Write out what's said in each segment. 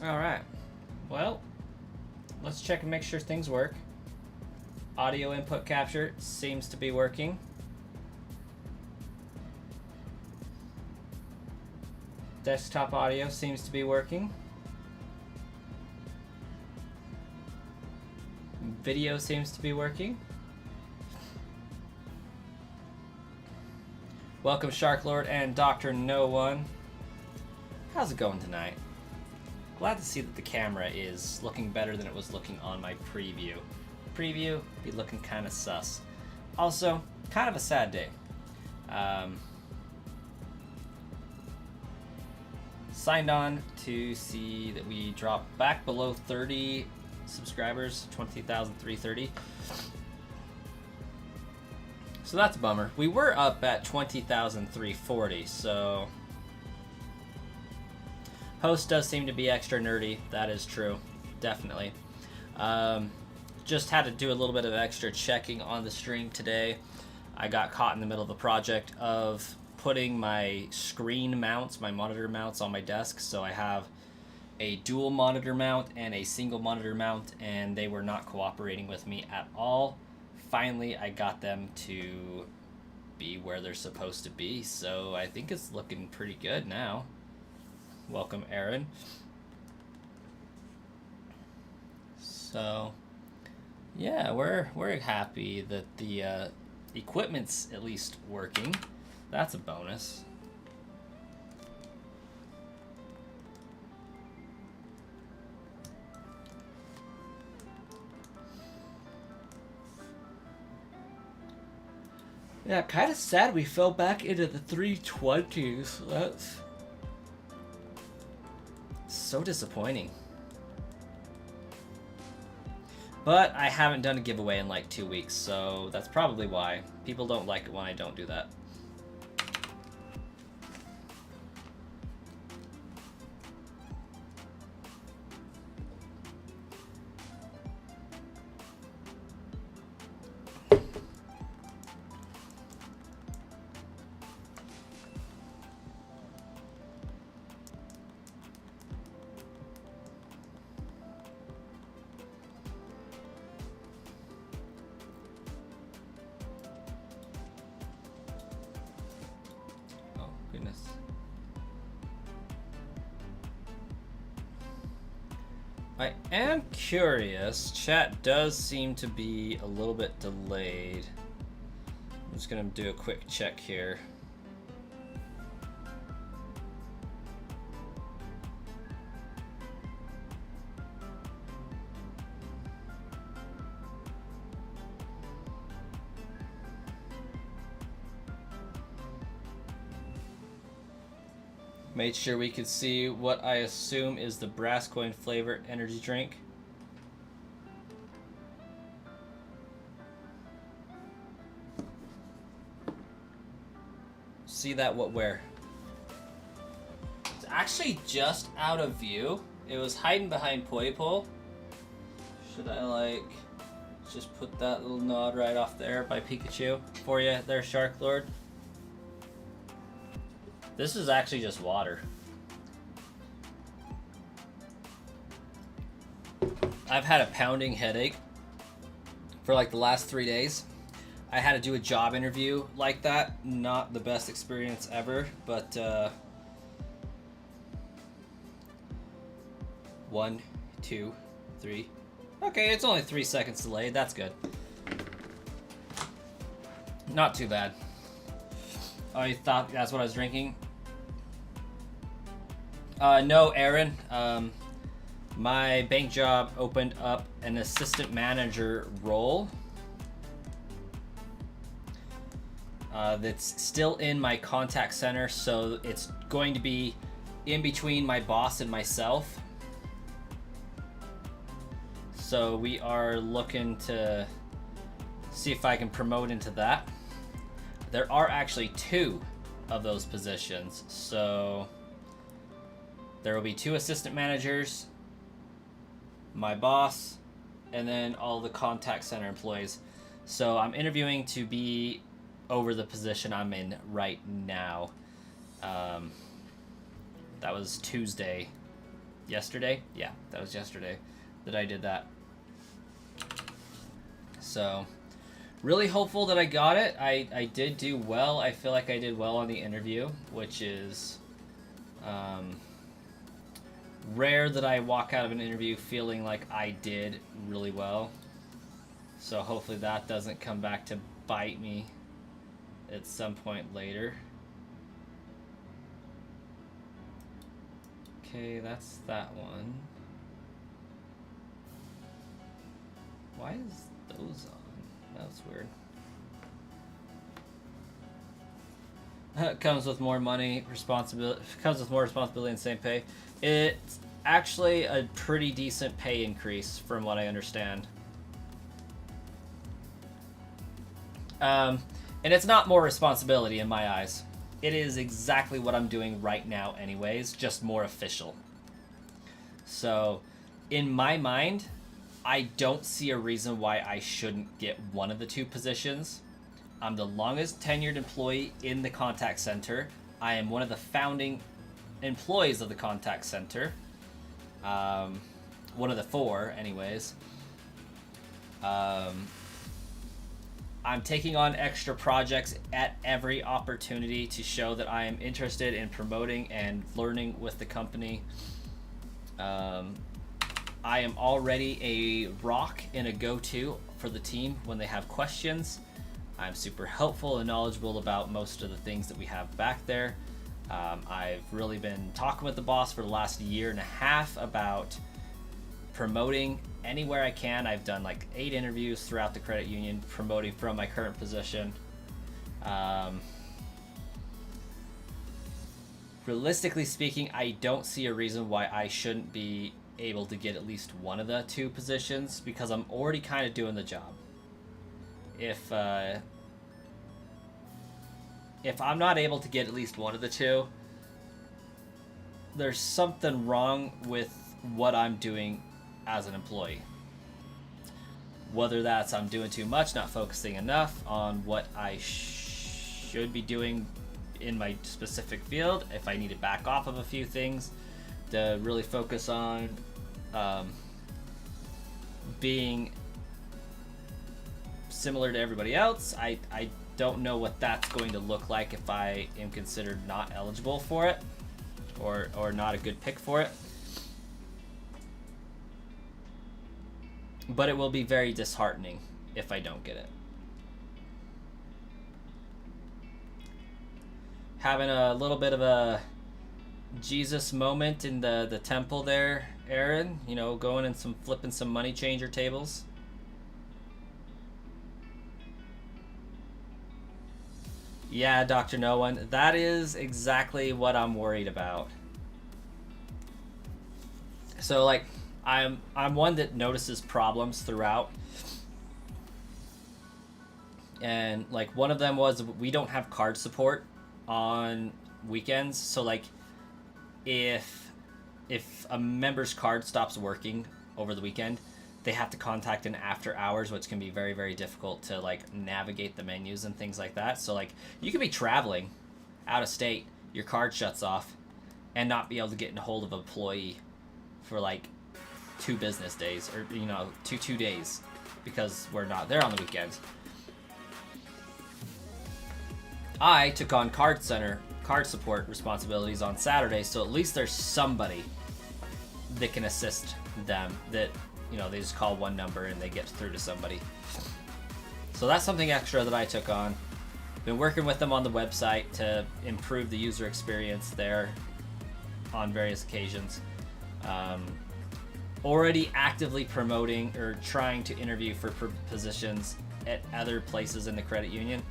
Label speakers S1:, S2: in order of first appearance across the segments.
S1: Alright. Well, let's check and make sure things work. Audio input capture seems to be working. Desktop audio seems to be working. Video seems to be working. Welcome, Shark Lord and Dr. No One. How's it going tonight? Glad to see that the camera is looking better than it was looking on my preview. Preview be looking kind of sus. Also, kind of a sad day. Signed on to see that we dropped back below 30 subscribers, 20,330. So that's a bummer. We were up at 20,340, so host does seem to be extra nerdy. That is true, definitely. Just had to do a little bit of extra checking on the stream today. I got caught in the middle of the project of putting my screen mounts, my monitor mounts on my desk. So I have a dual monitor mount and a single monitor mount, and they were not cooperating with me at all. Finally, I got them to be where they're supposed to be, so I think it's looking pretty good now. Welcome, Aaron. So, yeah, we're happy that the equipment's at least working. That's a bonus. Yeah, kind of sad we fell back into the 320s. That's so disappointing. But I haven't done a giveaway in like 2 weeks, so that's probably why. People don't like it when I don't do that. I am curious. Chat does seem to be a little bit delayed. I'm just gonna do a quick check here. Made sure we could see what I assume is the brass coin flavored energy drink. See that where? It's actually just out of view. It was hiding behind Poipole. Should I like just put that little nod right off there by Pikachu for you there, Shark Lord? This is actually just water. I've had a pounding headache for like the last 3 days. I had to do a job interview like that. Not the best experience ever, but 1, 2, 3. Okay, it's only 3 seconds delayed. That's good. Not too bad. Oh, you thought that's what I was drinking? No, Aaron. My bank job opened up an assistant manager role. That's still in my contact center, so it's going to be in between my boss and myself. So we are looking to see if I can promote into that. There are actually 2 of those positions, so there will be 2 assistant managers, my boss, and then all the contact center employees. So I'm interviewing to be over the position I'm in right now. That was Tuesday yesterday. Yeah, that was yesterday that I did that. So, really hopeful that I got it. I did do well. I feel like I did well on the interview, which is rare that I walk out of an interview feeling like I did really well. So hopefully that doesn't come back to bite me at some point later. Okay, that's that one. Why is those on? That's weird. It comes with more money, responsibility. Comes with more responsibility and same pay. It's actually a pretty decent pay increase, from what I understand. And it's not more responsibility in my eyes. It is exactly what I'm doing right now, anyways, just more official. So, in my mind, I don't see a reason why I shouldn't get one of the two positions. I'm the longest tenured employee in the contact center. I am one of the founding employees of the contact center. One of the 4, anyways. I'm taking on extra projects at every opportunity to show that I am interested in promoting and learning with the company. I am already a rock and a go-to for the team when they have questions. I'm super helpful and knowledgeable about most of the things that we have back there. I've really been talking with the boss for the last year and a half about promoting anywhere I can. I've done like 8 interviews throughout the credit union promoting from my current position. Realistically speaking, I don't see a reason why I shouldn't be able to get at least one of the 2 positions, because I'm already kind of doing the job. If I'm not able to get at least one of the 2, there's something wrong with what I'm doing as an employee. Whether that's I'm doing too much, not focusing enough on what I should be doing in my specific field, if I need to back off of a few things to really focus on being similar to everybody else. I don't know what that's going to look like if I am considered not eligible for it, or not a good pick for it. But it will be very disheartening if I don't get it. Having a little bit of a Jesus moment in the temple there, Aaron. You know, going and flipping some money changer tables. Yeah, Dr. No One. That is exactly what I'm worried about. So, like, I'm one that notices problems throughout. And, like, one of them was we don't have card support on weekends. So, like, if a member's card stops working over the weekend, they have to contact an after hours, which can be very, very difficult to, like, navigate the menus and things like that. So, like, you could be traveling out of state, your card shuts off, and not be able to get in a hold of an employee for, like, 2 business days, or, you know, two days, because we're not there on the weekends. I took on card support responsibilities on Saturday, so at least there's somebody that can assist them, that, you know, they just call one number and they get through to somebody. So that's something extra that I took on. Been working with them on the website to improve the user experience there on various occasions. Already actively promoting or trying to interview for positions at other places in the credit union.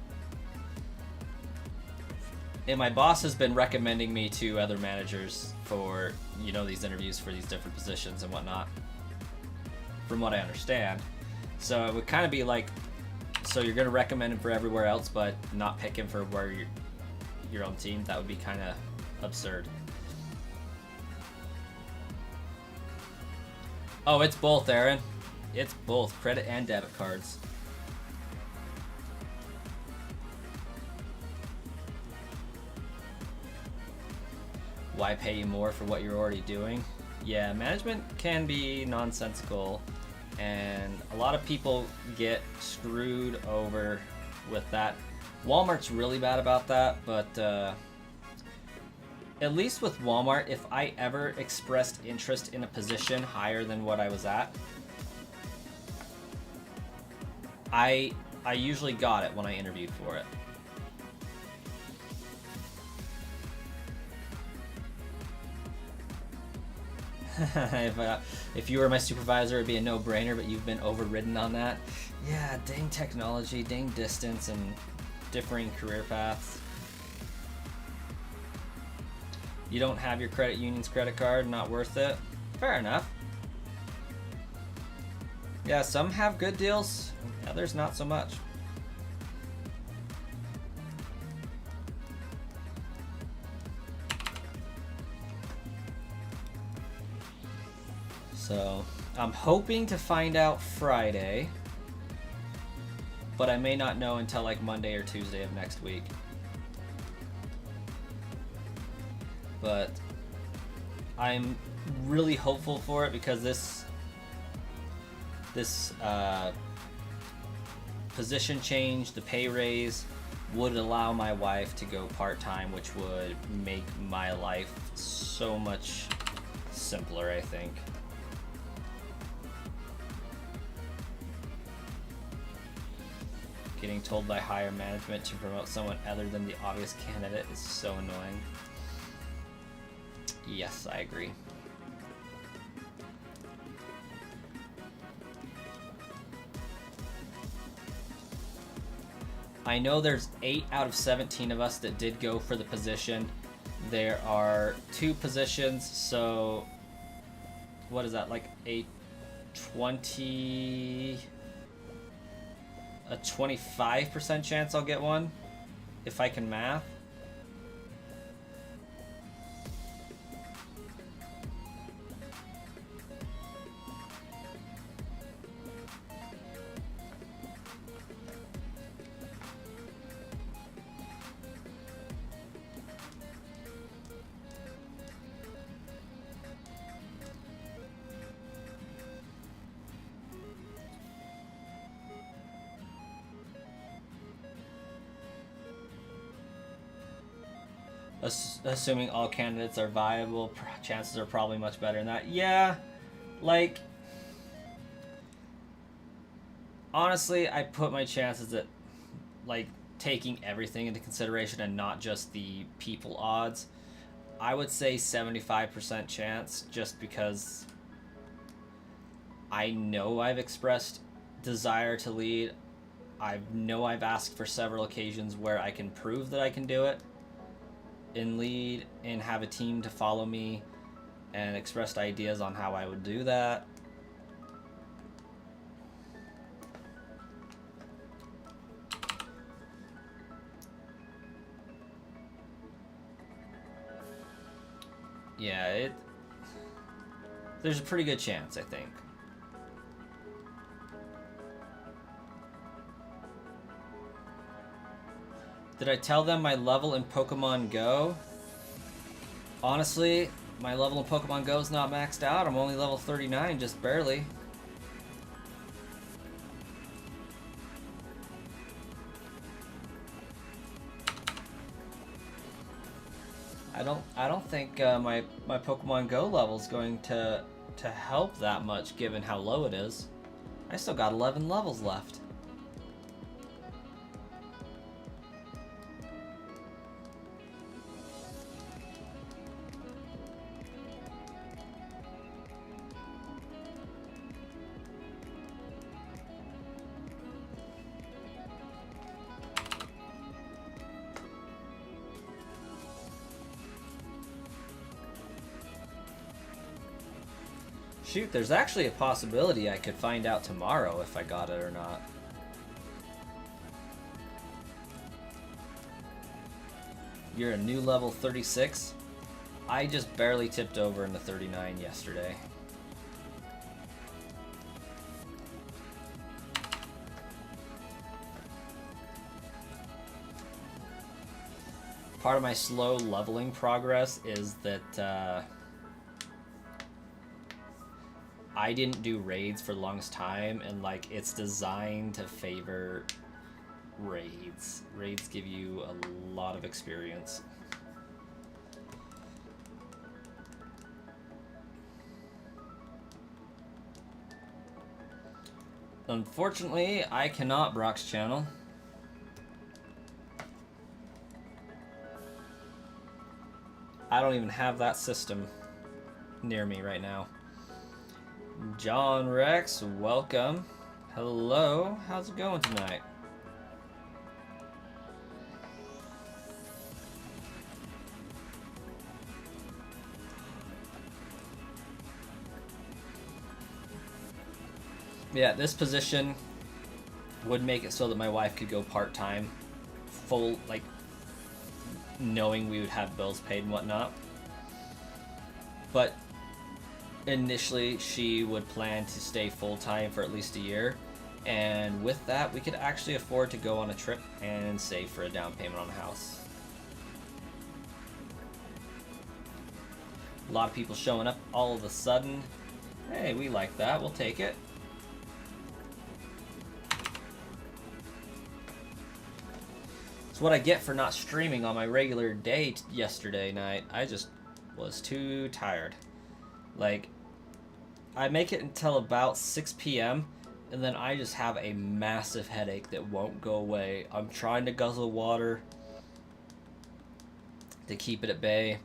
S1: And my boss has been recommending me to other managers for, you know, these interviews for these different positions and whatnot, from what I understand. So it would kind of be like, so you're going to recommend him for everywhere else, but not pick him for where your own team? That would be kind of absurd. Oh, it's both, Aaron. It's both credit and debit cards. Why pay you more for what you're already doing? Yeah, management can be nonsensical, and a lot of people get screwed over with that. Walmart's really bad about that, but at least with Walmart, if I ever expressed interest in a position higher than what I was at, I usually got it when I interviewed for it. If you were my supervisor, it'd be a no-brainer, but you've been overridden on that. Yeah, dang technology, dang distance, and differing career paths. You don't have your credit union's credit card, not worth it. Fair enough. Yeah, some have good deals, others not so much. So, I'm hoping to find out Friday, but I may not know until like Monday or Tuesday of next week. But I'm really hopeful for it because this position change, the pay raise, would allow my wife to go part-time, which would make my life so much simpler, I think. Getting told by higher management to promote someone other than the obvious candidate is so annoying. Yes, I agree. I know there's 8 out of 17 of us that did go for the position. There are 2 positions, so what is that, like a 25% chance I'll get one if I can math. Assuming all candidates are viable, chances are probably much better than that. Yeah, like, honestly, I put my chances at, like, taking everything into consideration and not just the people odds. I would say 75% chance, just because I know I've expressed desire to lead. I know I've asked for several occasions where I can prove that I can do it and lead and have a team to follow me, and expressed ideas on how I would do that. Yeah, there's a pretty good chance, I think. Did I tell them my level in Pokemon Go? Honestly, my level in Pokemon Go is not maxed out. I'm only level 39, just barely. I don't think my Pokemon Go level is going to help that much given how low it is. I still got 11 levels left. Shoot, there's actually a possibility I could find out tomorrow if I got it or not. You're a new level 36? I just barely tipped over into 39 yesterday. Part of my slow leveling progress is that I didn't do raids for the longest time, and like it's designed to favor raids. Raids give you a lot of experience. Unfortunately, I cannot Brock's channel. I don't even have that system near me right now. John Rex, welcome. Hello, how's it going tonight? Yeah, this position would make it so that my wife could go part-time, full, like, knowing we would have bills paid and whatnot. But initially, she would plan to stay full-time for at least a year. And with that, we could actually afford to go on a trip and save for a down payment on a house. A lot of people showing up all of a sudden. Hey, we like that. We'll take it. It's what I get for not streaming on my regular day yesterday night. I just was too tired. Like, I make it until about 6 p.m. and then I just have a massive headache that won't go away. I'm trying to guzzle water to keep it at bay.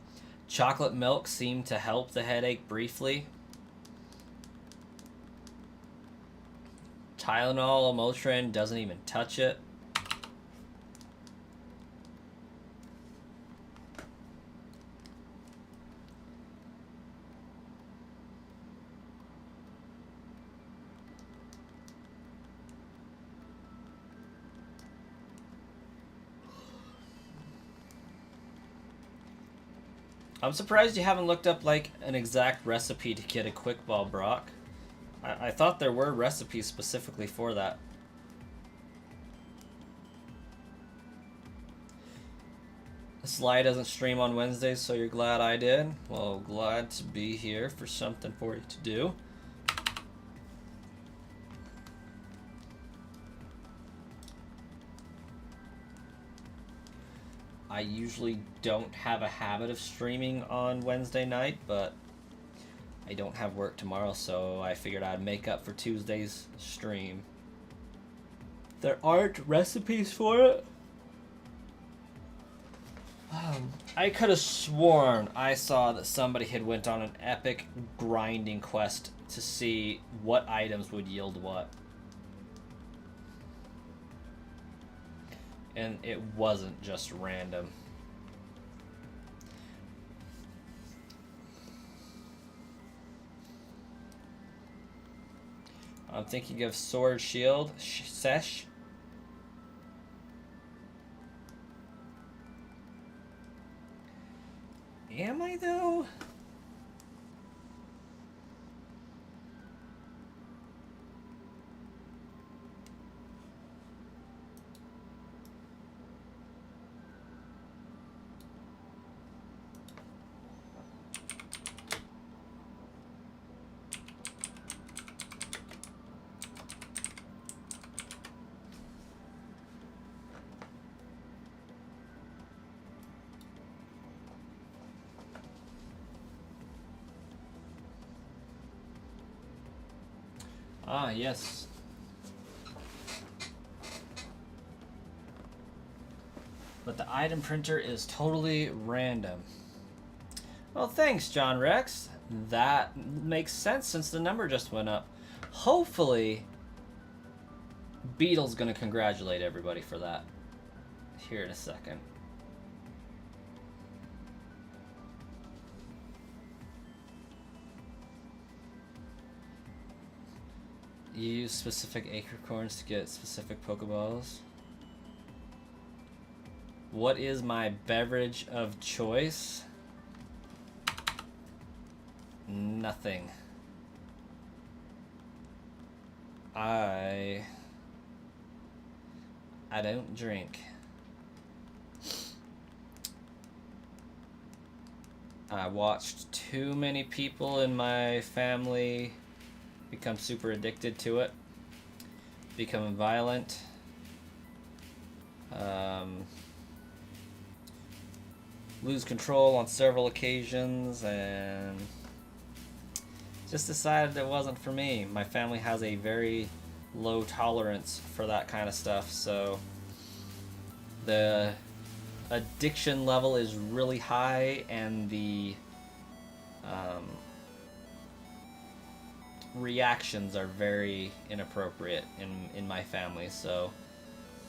S1: Chocolate milk seemed to help the headache briefly. Tylenol, Motrin doesn't even touch it. I'm surprised you haven't looked up like an exact recipe to get a quick ball Brock. I thought there were recipes specifically for that. Sly doesn't stream on Wednesdays, so you're glad I did? Well, glad to be here for something for you to do. I usually don't have a habit of streaming on Wednesday night, but I don't have work tomorrow, so I figured I'd make up for Tuesday's stream. There aren't recipes for it? I could have sworn I saw that somebody had went on an epic grinding quest to see what items would yield what. And it wasn't just random. I'm thinking of Sword Shield, Sesh. Am I though? Ah, yes. But the item printer is totally random. Well, thanks, John Rex. That makes sense since the number just went up. Hopefully, Beetle's gonna congratulate everybody for that here in a second. You use specific acorns to get specific Pokeballs. What is my beverage of choice? Nothing. I don't drink. I watched too many people in my family become super addicted to it, become violent, lose control on several occasions, and just decided it wasn't for me. My family has a very low tolerance for that kind of stuff, so the addiction level is really high, and the reactions are very inappropriate in my family, so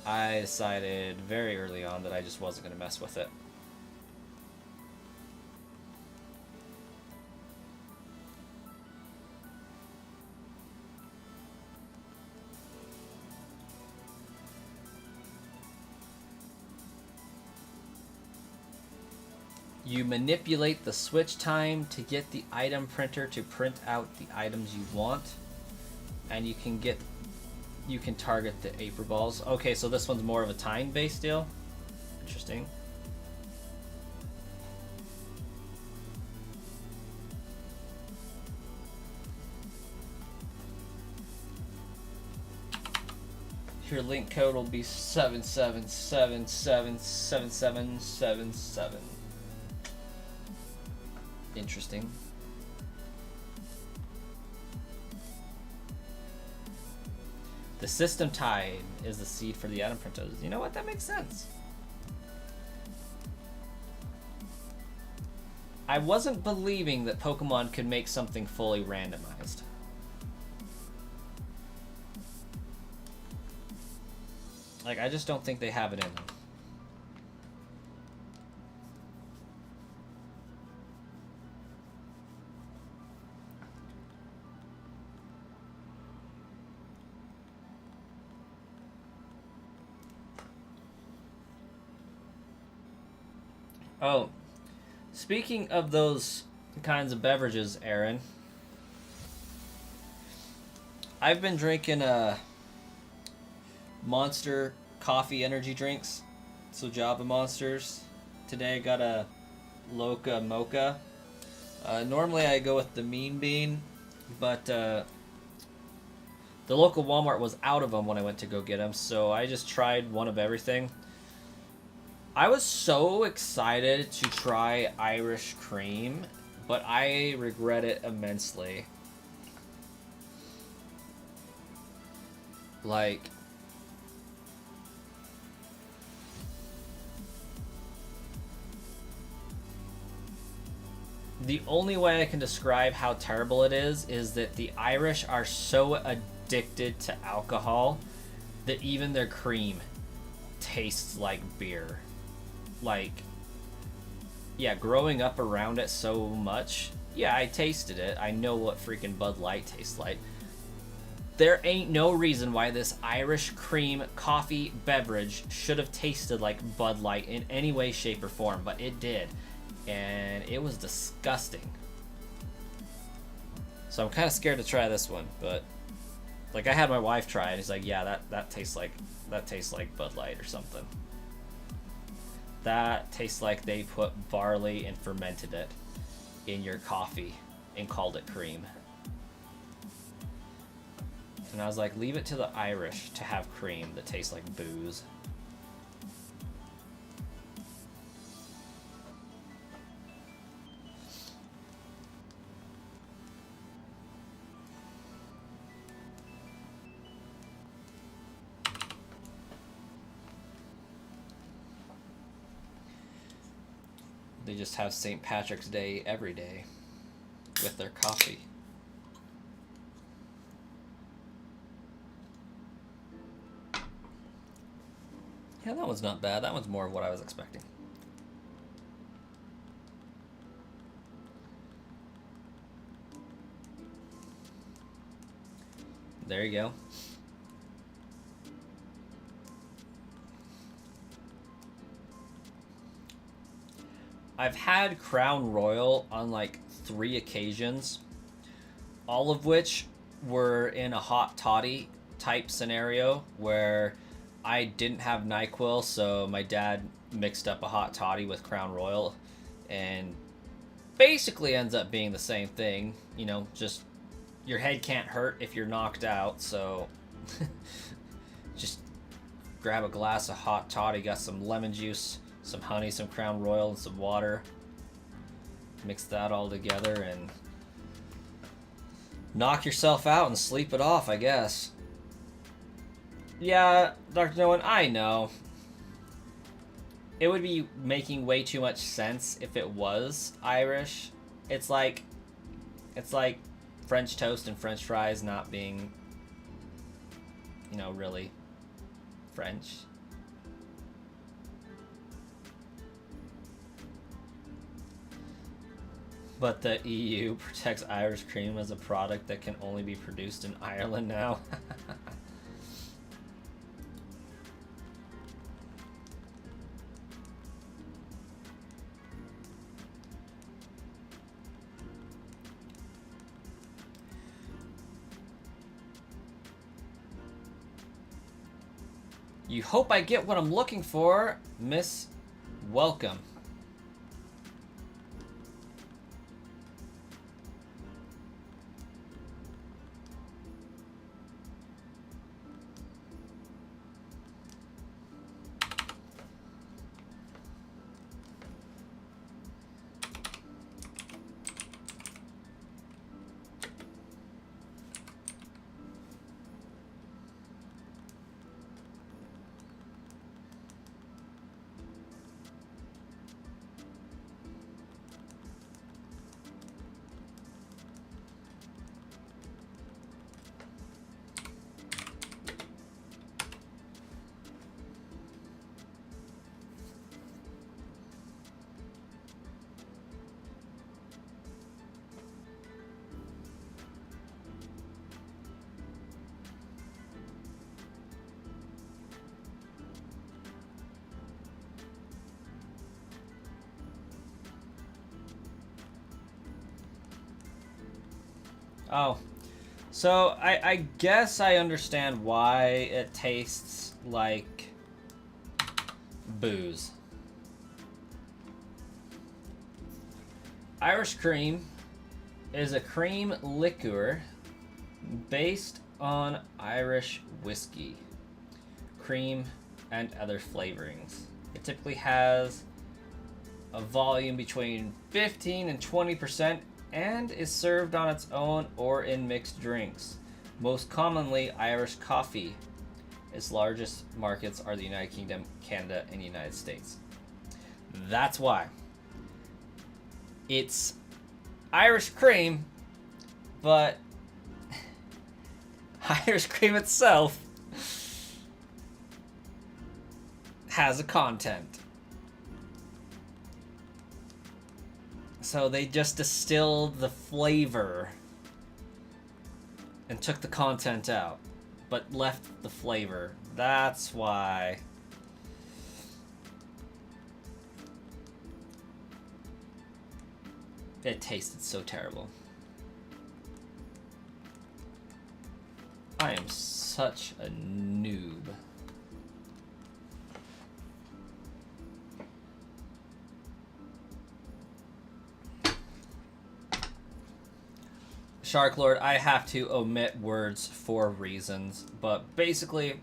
S1: I decided very early on that I just wasn't going to mess with it. You manipulate the switch time to get the item printer to print out the items you want, and you can target the Aper balls. Okay, so this one's more of a time-based deal. Interesting. Your link code will be 77777777. Interesting. The system tide is the seed for the item printers. You know what? That makes sense. I wasn't believing that Pokemon could make something fully randomized. Like, I just don't think they have it in them. Oh, speaking of those kinds of beverages, Aaron, I've been drinking Monster coffee energy drinks, so Java Monsters. Today I got a Loca Mocha. Normally I go with the Mean Bean, but the local Walmart was out of them when I went to go get them, so I just tried one of everything. I was so excited to try Irish Cream, but I regret it immensely. Like, the only way I can describe how terrible it is that the Irish are so addicted to alcohol that even their cream tastes like beer. Like, yeah, growing up around it so much, yeah, I tasted it. I know what freaking Bud Light tastes like. There ain't no reason why this Irish cream coffee beverage should have tasted like Bud Light in any way, shape, or form, but it did. And it was disgusting. So I'm kind of scared to try this one, but like, I had my wife try it. He's like, yeah, that tastes like Bud Light or something. That tastes like they put barley and fermented it in your coffee and called it cream. And I was like, leave it to the Irish to have cream that tastes like booze. They just have St. Patrick's Day every day with their coffee. Yeah, that one's not bad. That one's more of what I was expecting. There you go. I've had Crown Royal on like 3 occasions, all of which were in a hot toddy type scenario where I didn't have NyQuil, so my dad mixed up a hot toddy with Crown Royal, and basically ends up being the same thing, you know, just your head can't hurt if you're knocked out, so just grab a glass of hot toddy, got some lemon juice, some honey, some Crown Royal, and some water. Mix that all together and knock yourself out and sleep it off, I guess. Yeah, Dr. No One, I know. It would be making way too much sense if it was Irish. It's like French toast and French fries not being, you know, really French. But the EU protects Irish cream as a product that can only be produced in Ireland now. You hope I get what I'm looking for, Miss Welcome. Oh, so I guess I understand why it tastes like booze. Irish cream is a cream liqueur based on Irish whiskey, cream, and other flavorings. It typically has a volume between 15 and 20% and is served on its own or in mixed drinks. Most commonly, Irish coffee. Its largest markets are the United Kingdom, Canada, and the United States. That's why. It's Irish cream, but Irish cream itself has a content. So they just distilled the flavor and took the content out, but left the flavor. That's why. It tasted so terrible. I am such a noob. Shark Lord, I have to omit words for reasons, but basically,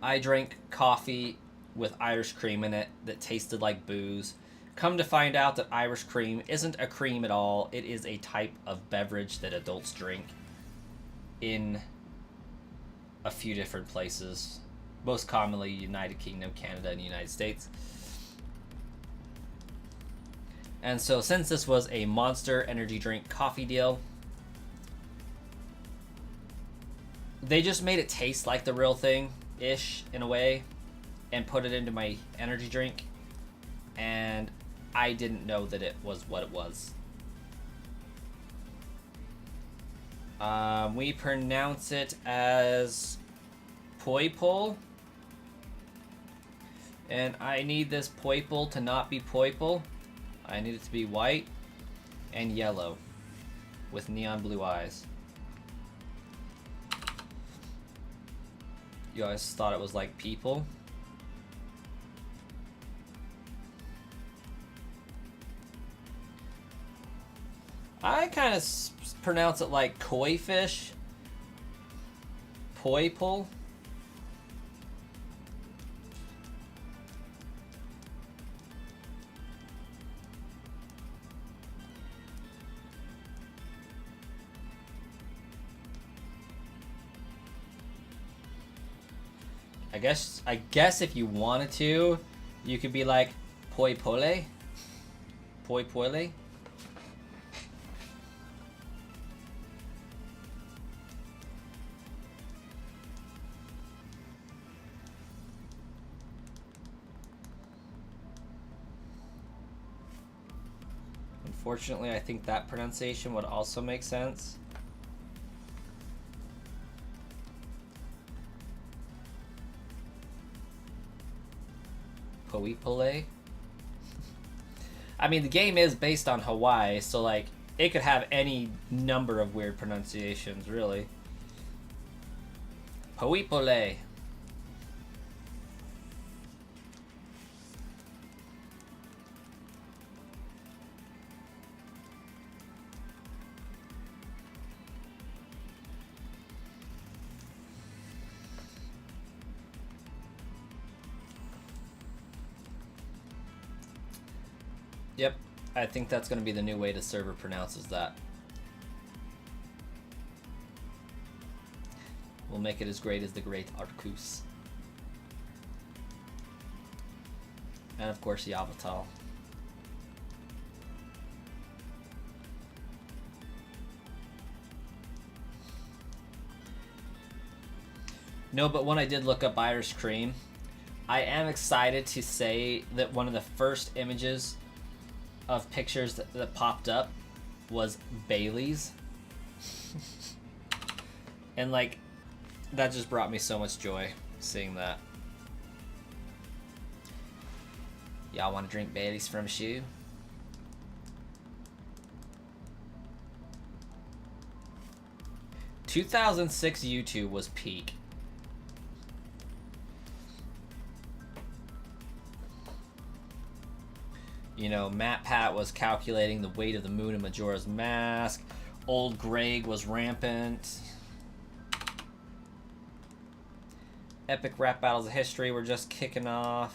S1: I drank coffee with Irish cream in it that tasted like booze. Come to find out that Irish cream isn't a cream at all. It is a type of beverage that adults drink in a few different places. Most commonly, United Kingdom, Canada, and the United States. And so since this was a Monster energy drink coffee deal, they just made it taste like the real thing-ish in a way and put it into my energy drink. And I didn't know that it was what it was. We pronounce it as Poipole. And I need this Poipole to not be Poipole. I need it to be white and yellow with neon blue eyes. You guys thought it was like people? I kind of pronounce it like koi fish. Poipole. I guess if you wanted to, you could be like Poipole. Poipole. Unfortunately, I think that pronunciation would also make sense. Poipole. I mean, the game is based on Hawaii, so like it could have any number of weird pronunciations, really. Poipole. Yep, I think that's going to be the new way the server pronounces that. We'll make it as great as the great Arcus. And of course, Yavatal. No, but when I did look up Irish Cream, I am excited to say that one of the first images of pictures that popped up was Bailey's. And like, that just brought me so much joy seeing that. Y'all want to drink Bailey's from a shoe? ...2006 YouTube was peak. You know, Matt Pat was calculating the weight of the moon in Majora's Mask. Old Greg was rampant. Epic rap battles of history were just kicking off.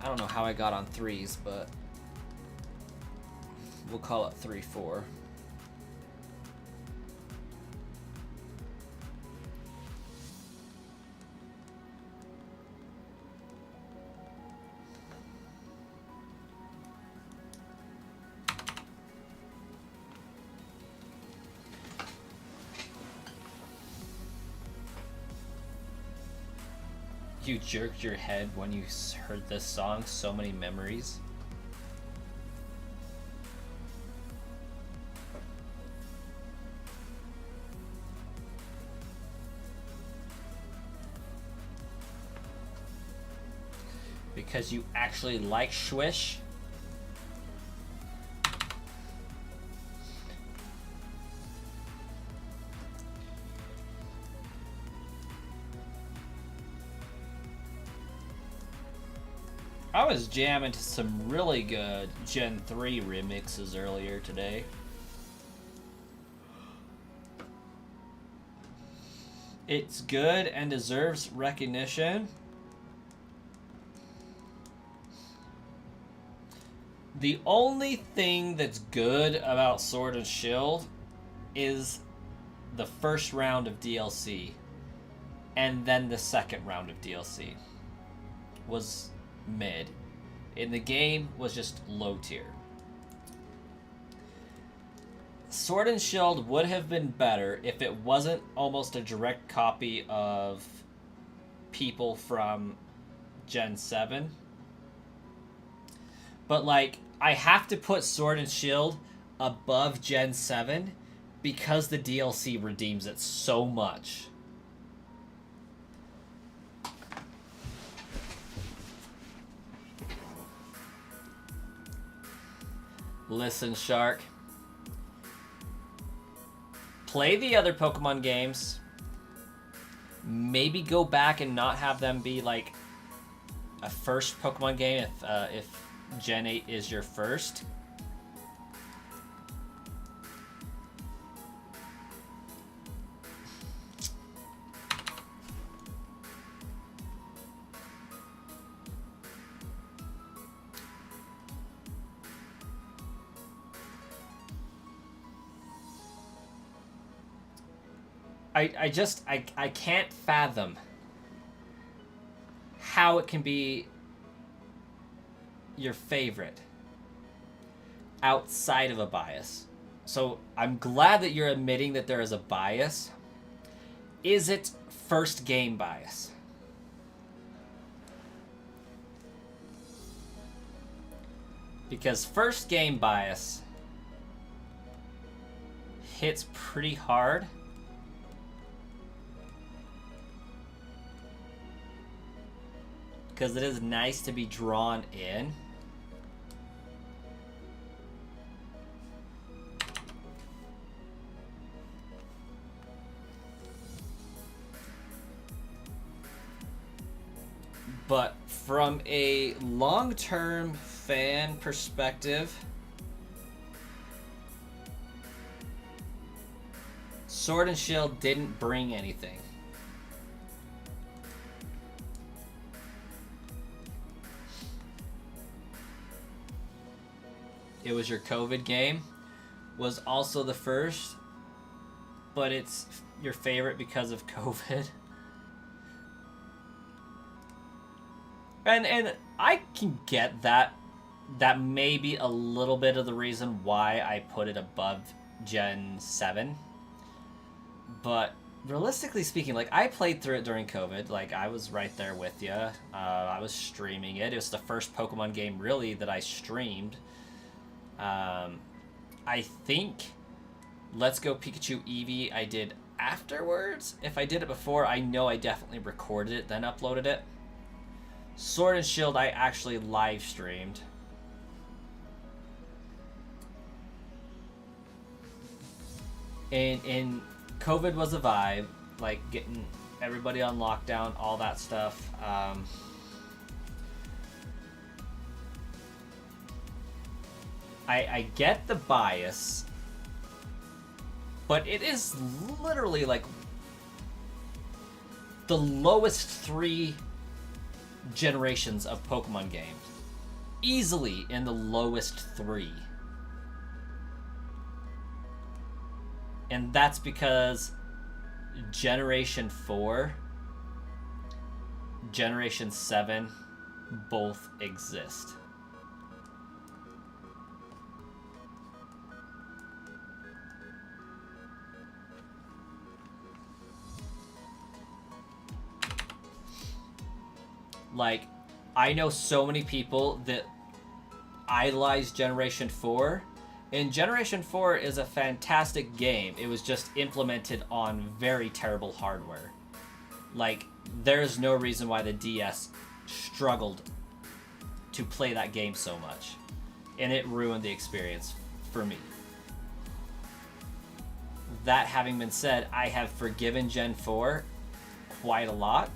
S1: I don't know how I got on 3s, but we'll call it 3-4. You jerked your head when you heard this song. So many memories. Because you actually like Swish. I was jamming to some really good Gen 3 remixes earlier today. It's good and deserves recognition. The only thing that's good about Sword and Shield is the first round of DLC, and then the second round of DLC was mid, and the game was just low tier. Sword and Shield would have been better if it wasn't almost a direct copy of people from Gen 7. But like, I have to put Sword and Shield above Gen 7 because the DLC redeems it so much. Listen, Shark. Play the other Pokemon games. Maybe go back and not have them be like a first Pokemon game if Gen 8 is your first. I can't fathom how it can be your favorite outside of a bias. So I'm glad that you're admitting that there is a bias. Is it first game bias? Because first game bias hits pretty hard. Because it is nice to be drawn in. But from a long-term fan perspective, Sword and Shield didn't bring anything. It was your COVID game, was also the first, but it's your favorite because of COVID. And I can get that. That may be a little bit of the reason why I put it above Gen 7. But realistically speaking, like, I played through it during COVID. Like, I was right there with you. I was streaming it. It was the first Pokemon game, really, that I streamed. I think Let's Go Pikachu Eevee I did afterwards. If I did it before, I know I definitely recorded it, then uploaded it. Sword and Shield I actually live streamed. And COVID was a vibe, like getting everybody on lockdown, all that stuff. I get the bias, but it is literally like the lowest 3 generations of Pokemon games. Easily in the lowest 3. And that's because Generation 4, Generation 7 both exist. Like, I know so many people that idolize Generation 4, and Generation 4 is a fantastic game. It was just implemented on very terrible hardware. Like, there's no reason why the DS struggled to play that game so much, and it ruined the experience for me. That having been said, I have forgiven Gen 4 quite a lot.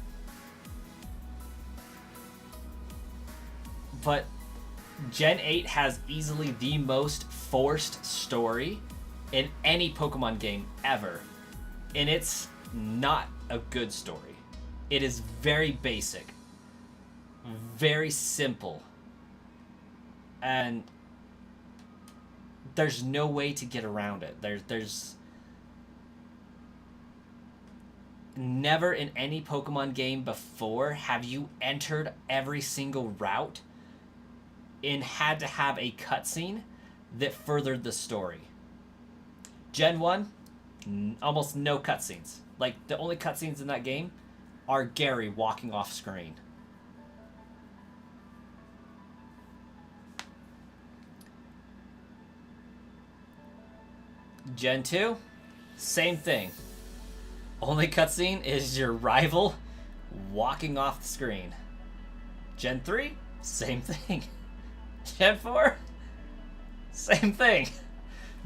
S1: But Gen 8 has easily the most forced story in any Pokemon game ever. And it's not a good story. It is very basic. Very simple. And there's no way to get around it. There's never in any Pokemon game before have you entered every single route and had to have a cutscene that furthered the story. Gen 1, almost no cutscenes. Like, the only cutscenes in that game are Gary walking off screen. Gen 2, Same thing. Only cutscene is your rival walking off the screen. Gen 3, same thing. Gen 4, same thing.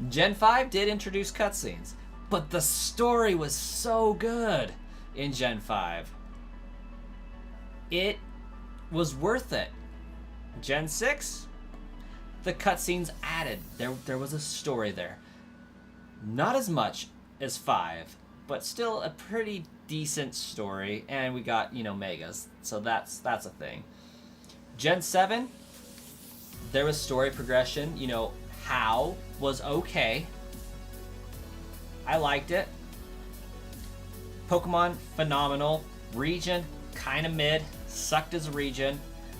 S1: Gen 5 did introduce cutscenes, but the story was so good in Gen 5. It was worth it. Gen 6, the cutscenes added. There was a story there. Not as much as 5, but still a pretty decent story, and we got, megas, so that's a thing. Gen 7, there was story progression. How was okay. I liked it. Pokemon, phenomenal. Region, kind of mid. Sucked as a region.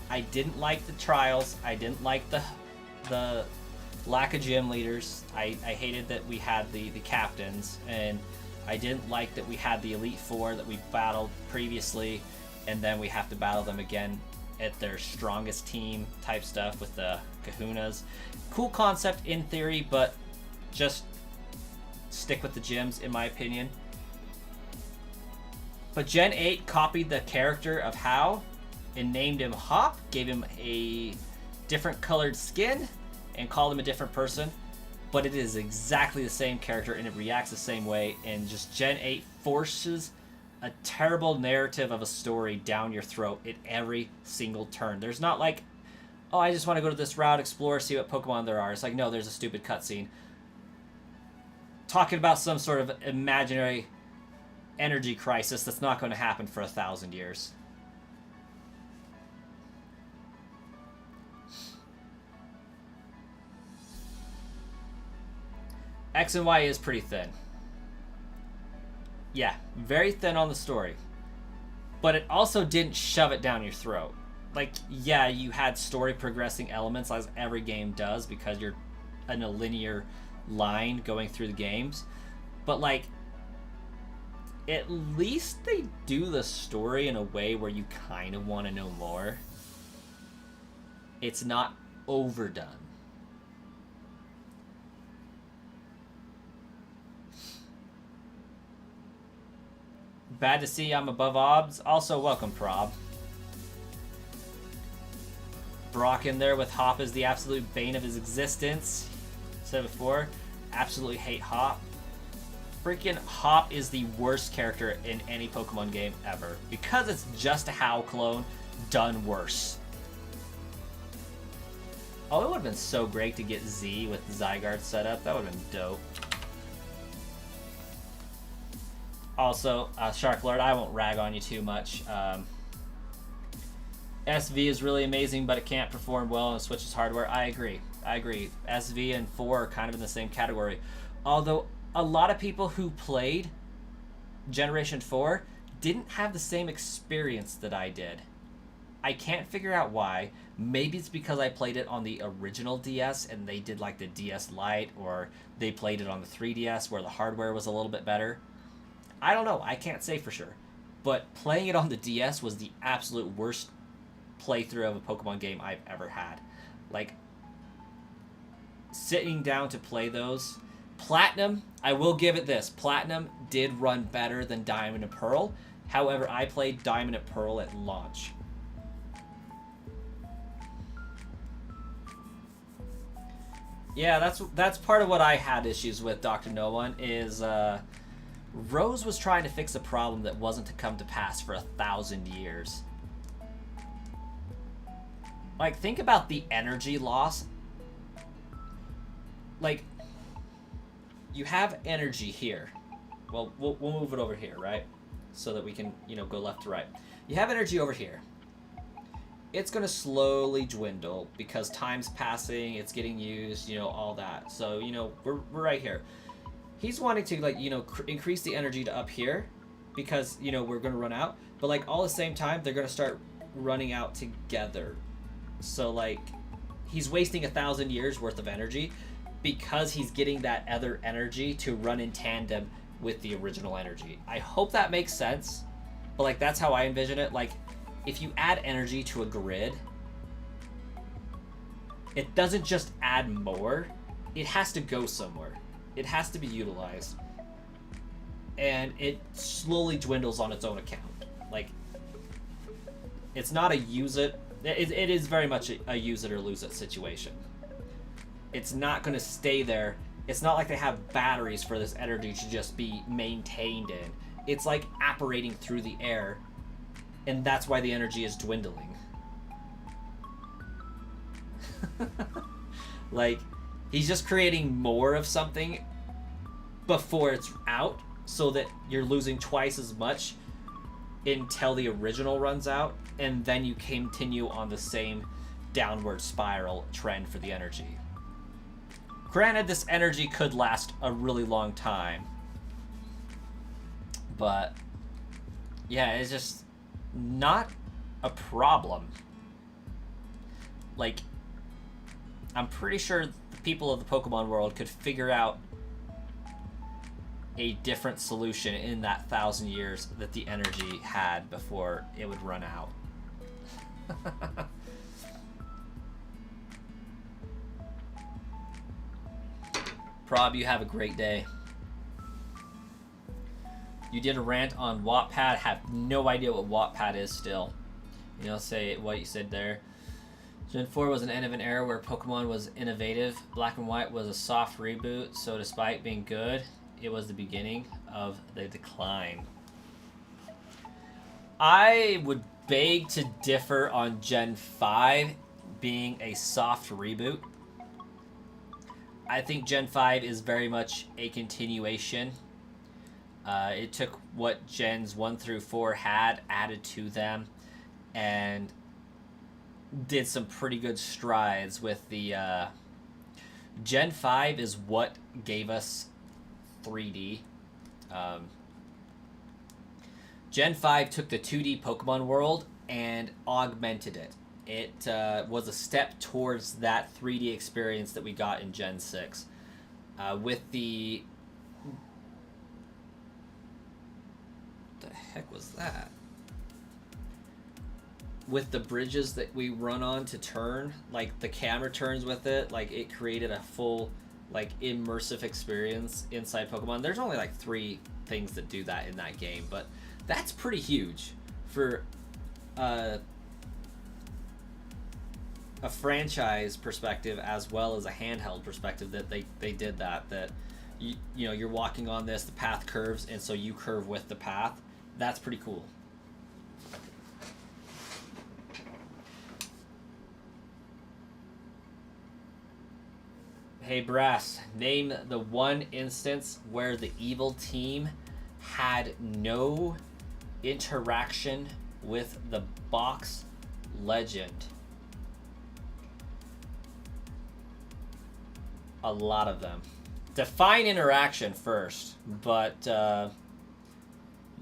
S1: I didn't like the trials. I didn't like the lack of gym leaders. I hated that we had the captains, and I didn't like that we had the Elite Four that we battled previously, and then we have to battle them again at their strongest team type stuff with the kahunas. Cool concept in theory, but just stick with the gyms in my opinion. But Gen 8 copied the character of Hau and named him Hop, gave him a different colored skin, and called him a different person. But it is exactly the same character, and it reacts the same way, and just Gen 8 forces a terrible narrative of a story down your throat at every single turn. There's not like, oh, I just want to go to this route, explore, see what Pokemon there are. It's like, no, there's a stupid cutscene talking about some sort of imaginary energy crisis that's not going to happen for 1,000 years. X and Y is pretty thin. Yeah, very thin on the story. But it also didn't shove it down your throat. Like, yeah, you had story progressing elements, as every game does, because you're in a linear line going through the games. But, like, at least they do the story in a way where you kind of want to know more. It's not overdone. Bad to see I'm above obs. Also, welcome, Prob. Brock in there with Hop is the absolute bane of his existence. Said before, absolutely hate Hop. Freaking Hop is the worst character in any Pokemon game ever, because it's just a Hau clone done worse. Oh, it would have been so great to get Z with Zygarde set up. That would have been dope. Also, Shark Lord, I won't rag on you too much. SV is really amazing, but it can't perform well on Switch's hardware. I agree. SV and 4 are kind of in the same category. Although, a lot of people who played Generation 4 didn't have the same experience that I did. I can't figure out why. Maybe it's because I played it on the original DS and they did like the DS Lite, or they played it on the 3DS where the hardware was a little bit better. I don't know. I can't say for sure. But playing it on the DS was the absolute worst playthrough of a Pokemon game I've ever had. Like, sitting down to play those. Platinum, I will give it this. Platinum did run better than Diamond and Pearl. However, I played Diamond and Pearl at launch. Yeah, that's part of what I had issues with, Dr. No One, is Rose was trying to fix a problem that wasn't to come to pass for 1,000 years. Like, think about the energy loss. Like, you have energy here. Well, we'll move it over here, right? So that we can, go left to right. You have energy over here. It's going to slowly dwindle because time's passing, it's getting used, all that. So, we're right here. He's wanting to, increase the energy to up here because, we're going to run out. But, all at the same time, they're going to start running out together. So, he's wasting 1,000 years worth of energy because he's getting that other energy to run in tandem with the original energy. I hope that makes sense. But, that's how I envision it. If you add energy to a grid, it doesn't just add more. It has to go somewhere. It has to be utilized. and it slowly dwindles on its own account. Like, it's not a use it. It is very much a use it or lose it situation. It's not going to stay there. It's not like they have batteries for this energy to just be maintained in. It's like apparating through the air, and that's why the energy is dwindling. Like, he's just creating more of something before it's out, so that you're losing twice as much until the original runs out, and then you continue on the same downward spiral trend for the energy. Granted, this energy could last a really long time, but yeah, it's just not a problem. Like, I'm pretty sure the people of the Pokemon world could figure out a different solution in that 1,000 years that the energy had before it would run out. Prob, you have a great day. You did a rant on Wattpad. Have no idea what Wattpad is still. You know, say what you said there. Gen 4 was an end of an era where Pokemon was innovative. Black and White was a soft reboot, so despite being good, it was the beginning of the decline. I would beg to differ on Gen 5 being a soft reboot. I think Gen 5 is very much a continuation. It took what Gens 1 through 4 had, added to them, and did some pretty good strides with the... Gen 5 is what gave us 3D. Gen 5 took the 2D Pokemon world and augmented it. It was a step towards that 3D experience that we got in Gen 6. With the... What the heck was that? With the bridges that we run on to turn, like the camera turns with it, like it created a full, like, immersive experience inside Pokemon. There's only like 3 things that do that in that game, but that's pretty huge for a franchise perspective as well as a handheld perspective, that they did that you know, you're walking on this, the path curves, and so you curve with the path. That's pretty cool. Hey Brass, name the one instance where the evil team had no interaction with the box legend. A lot of them. Define interaction first, but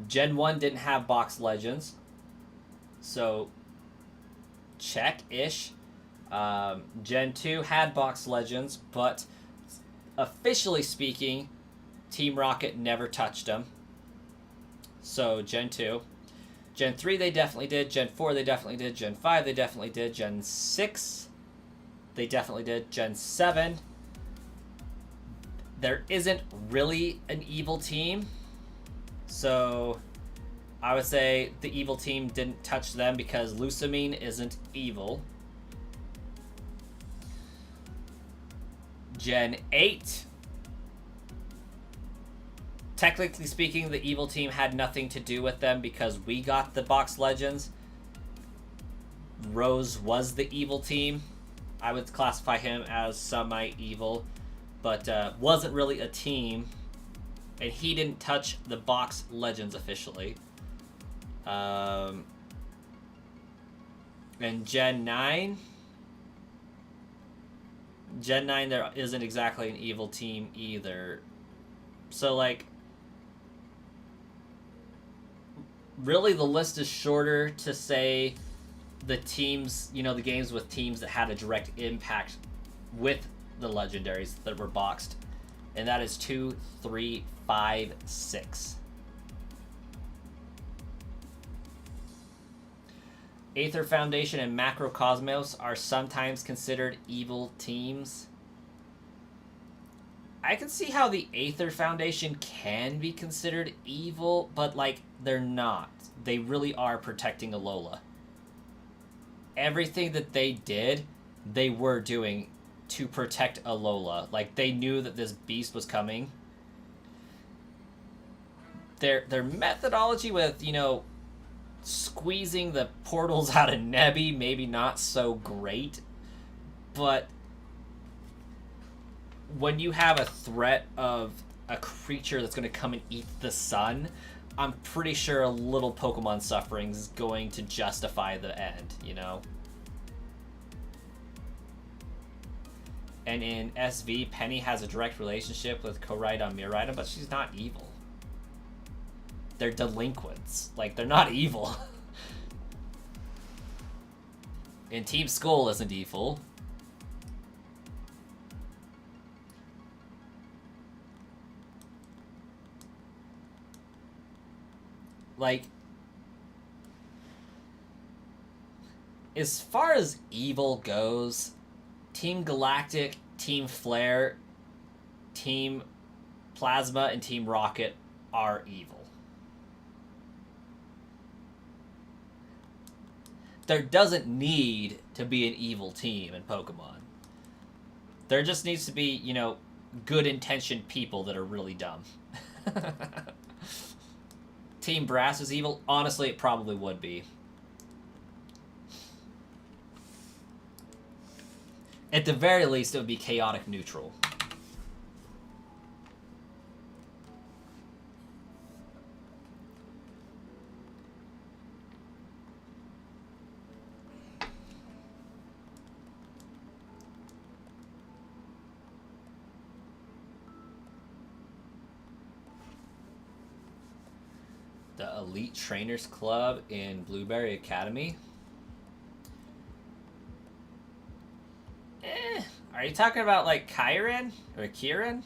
S1: Gen 1 didn't have box legends, so check-ish. Gen 2 had box legends, but officially speaking, Team Rocket never touched them. So Gen 2. Gen 3 they definitely did. Gen 4 they definitely did. Gen 5 they definitely did. Gen 6 they definitely did. Gen 7, there isn't really an evil team. So I would say the evil team didn't touch them because Lusamine isn't evil. Gen 8, technically speaking, the evil team had nothing to do with them because we got the box legends. Rose was the evil team. I would classify him as semi-evil, but wasn't really a team, and he didn't touch the box legends officially. And Gen 9, there isn't exactly an evil team either. So, like, really the list is shorter to say the teams, you know, the games with teams that had a direct impact with the legendaries that were boxed. And that is 2, 3, 5, 6. Aether Foundation and Macrocosmos are sometimes considered evil teams. I can see how the Aether Foundation can be considered evil, but, like, they're not. They really are protecting Alola. Everything that they did, they were doing to protect Alola. Like, they knew that this beast was coming. Their methodology with, you know, squeezing the portals out of Nebby, maybe not so great, but when you have a threat of a creature that's going to come and eat the sun, I'm pretty sure a little Pokemon suffering is going to justify the end, you know? And in SV, Penny has a direct relationship with Koraidon Miraidon, but she's not evil. They're delinquents. Like, they're not evil. And Team Skull isn't evil. Like, as far as evil goes, Team Galactic, Team Flare, Team Plasma, and Team Rocket are evil. There doesn't need to be an evil team in Pokemon. There just needs to be, you know, good-intentioned people that are really dumb. Team Brass is evil? Honestly, it probably would be. At the very least, it would be chaotic neutral. The Elite Trainers Club in Blueberry Academy. Are you talking about, like, Kyren? Or Kieran?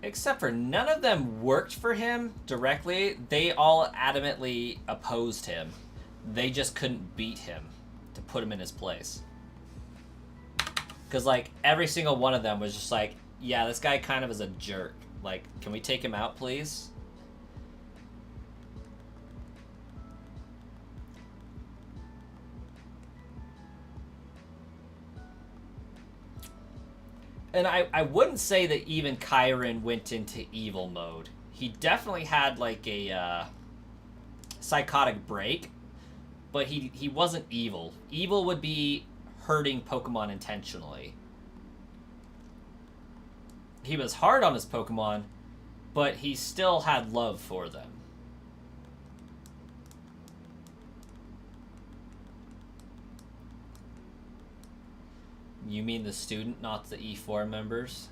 S1: Except for none of them worked for him directly. They all adamantly opposed him. They just couldn't beat him to put him in his place. Because, like, every single one of them was just like, yeah, this guy kind of is a jerk. Like, can we take him out, please? And I wouldn't say that even Kyren went into evil mode. He definitely had, like, a psychotic break, but he wasn't evil. Evil would be hurting Pokemon intentionally. He was hard on his Pokemon, but he still had love for them. You mean the student, not the E4 members?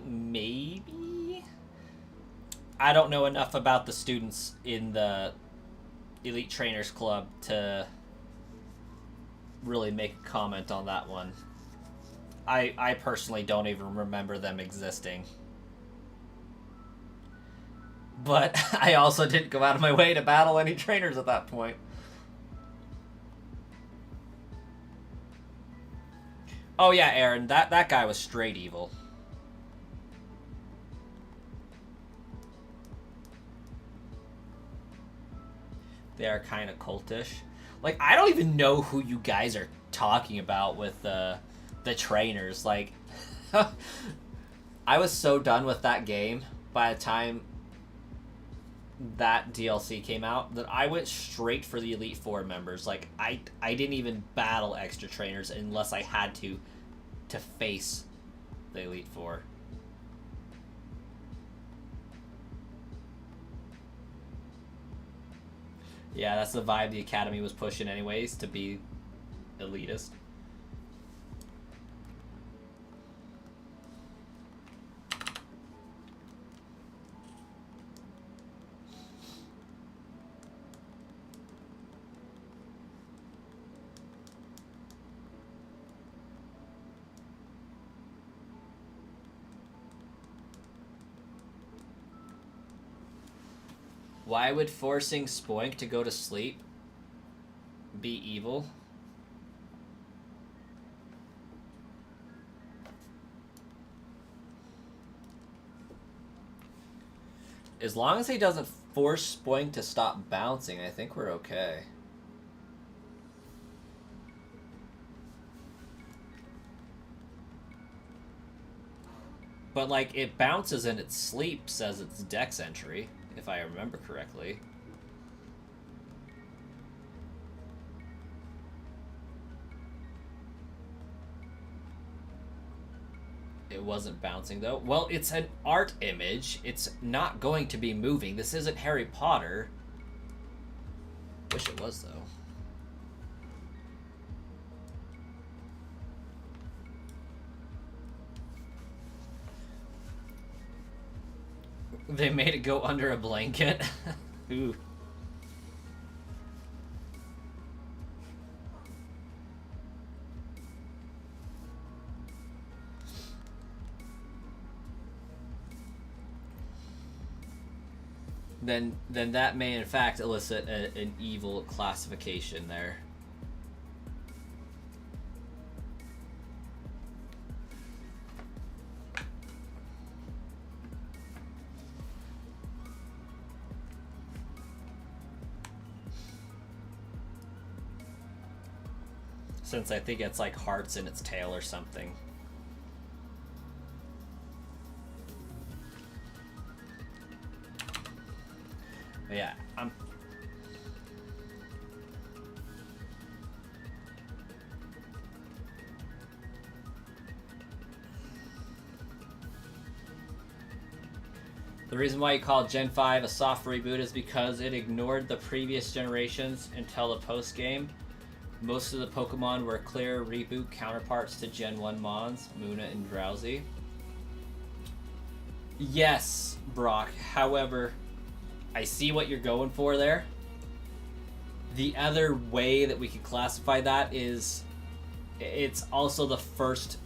S1: Maybe? I don't know enough about the students in the Elite Trainers Club to really make a comment on that one. I personally don't even remember them existing. But I also didn't go out of my way to battle any trainers at that point. Oh yeah, Aaron, that guy was straight evil. They are kind of cultish. Like, I don't even know who you guys are talking about with the trainers. Like, I was so done with that game by the time that DLC came out that I went straight for the Elite Four members. Like, I didn't even battle extra trainers unless I had to face the Elite Four. Yeah, that's the vibe the Academy was pushing anyways, to be elitist. Why would forcing Spoink to go to sleep be evil? As long as he doesn't force Spoink to stop bouncing, I think we're okay. But, like, it bounces and it sleeps as its dex entry, if I remember correctly. It wasn't bouncing, though. Well, it's an art image. It's not going to be moving. This isn't Harry Potter. Wish it was, though. They made it go under a blanket. Ooh. Then that may in fact elicit an evil classification there. Since I think it's like hearts in its tail or something. But yeah, the reason why you call Gen 5 a soft reboot is because it ignored the previous generations until the post-game. Most of the Pokemon were clear reboot counterparts to Gen 1 Mons, Muna, and Drowsy. Yes, Brock. However, I see what you're going for there. The other way that we could classify that is it's also the first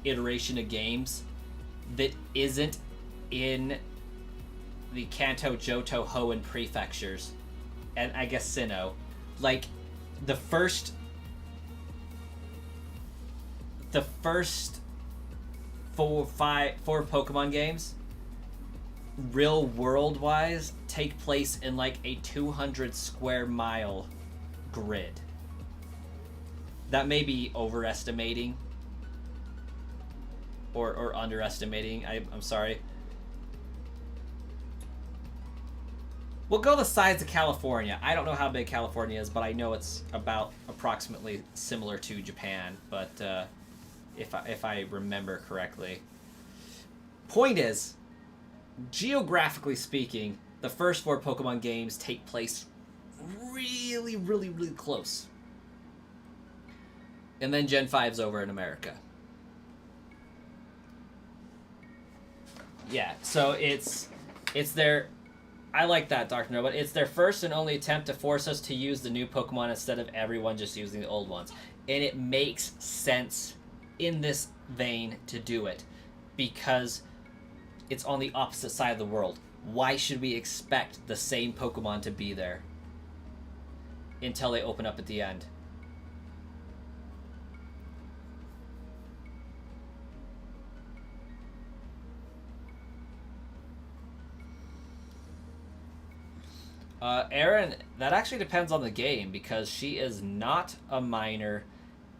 S1: iteration of games that isn't in the Kanto, Johto, Hoenn prefectures, and I guess Sinnoh. Like, the first four Pokemon games, real world wise, take place in like a 200 square mile grid. That may be overestimating or underestimating. I'm sorry. We'll go the size of California. I don't know how big California is, but I know it's about approximately similar to Japan. But if I remember correctly, point is, geographically speaking, the first 4 Pokemon games take place really, really, really close, and then Gen 5's over in America. Yeah, so it's their. I like that, Dr. No, but it's their first and only attempt to force us to use the new Pokemon instead of everyone just using the old ones. And it makes sense in this vein to do it, because it's on the opposite side of the world. Why should we expect the same Pokemon to be there until they open up at the end? Erin, that actually depends on the game, because she is not a miner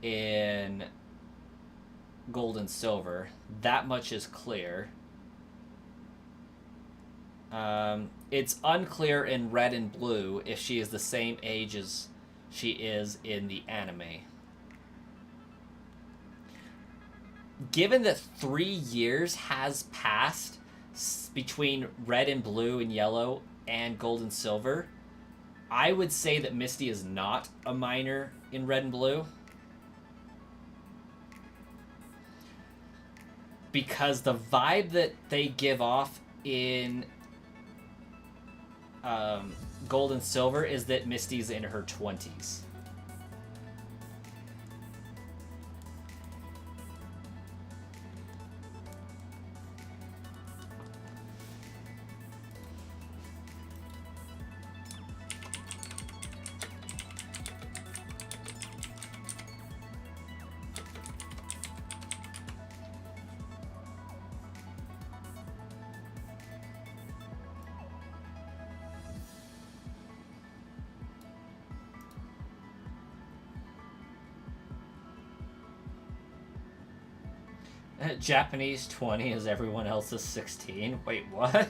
S1: in Gold and Silver. That much is clear. It's unclear in Red and Blue if she is the same age as she is in the anime. Given that 3 years has passed between Red and Blue and Yellow and Gold and Silver, I would say that Misty is not a minor in Red and Blue, because the vibe that they give off in Gold and Silver is that Misty's in her 20s. Japanese 20 is everyone else's 16. Wait, what?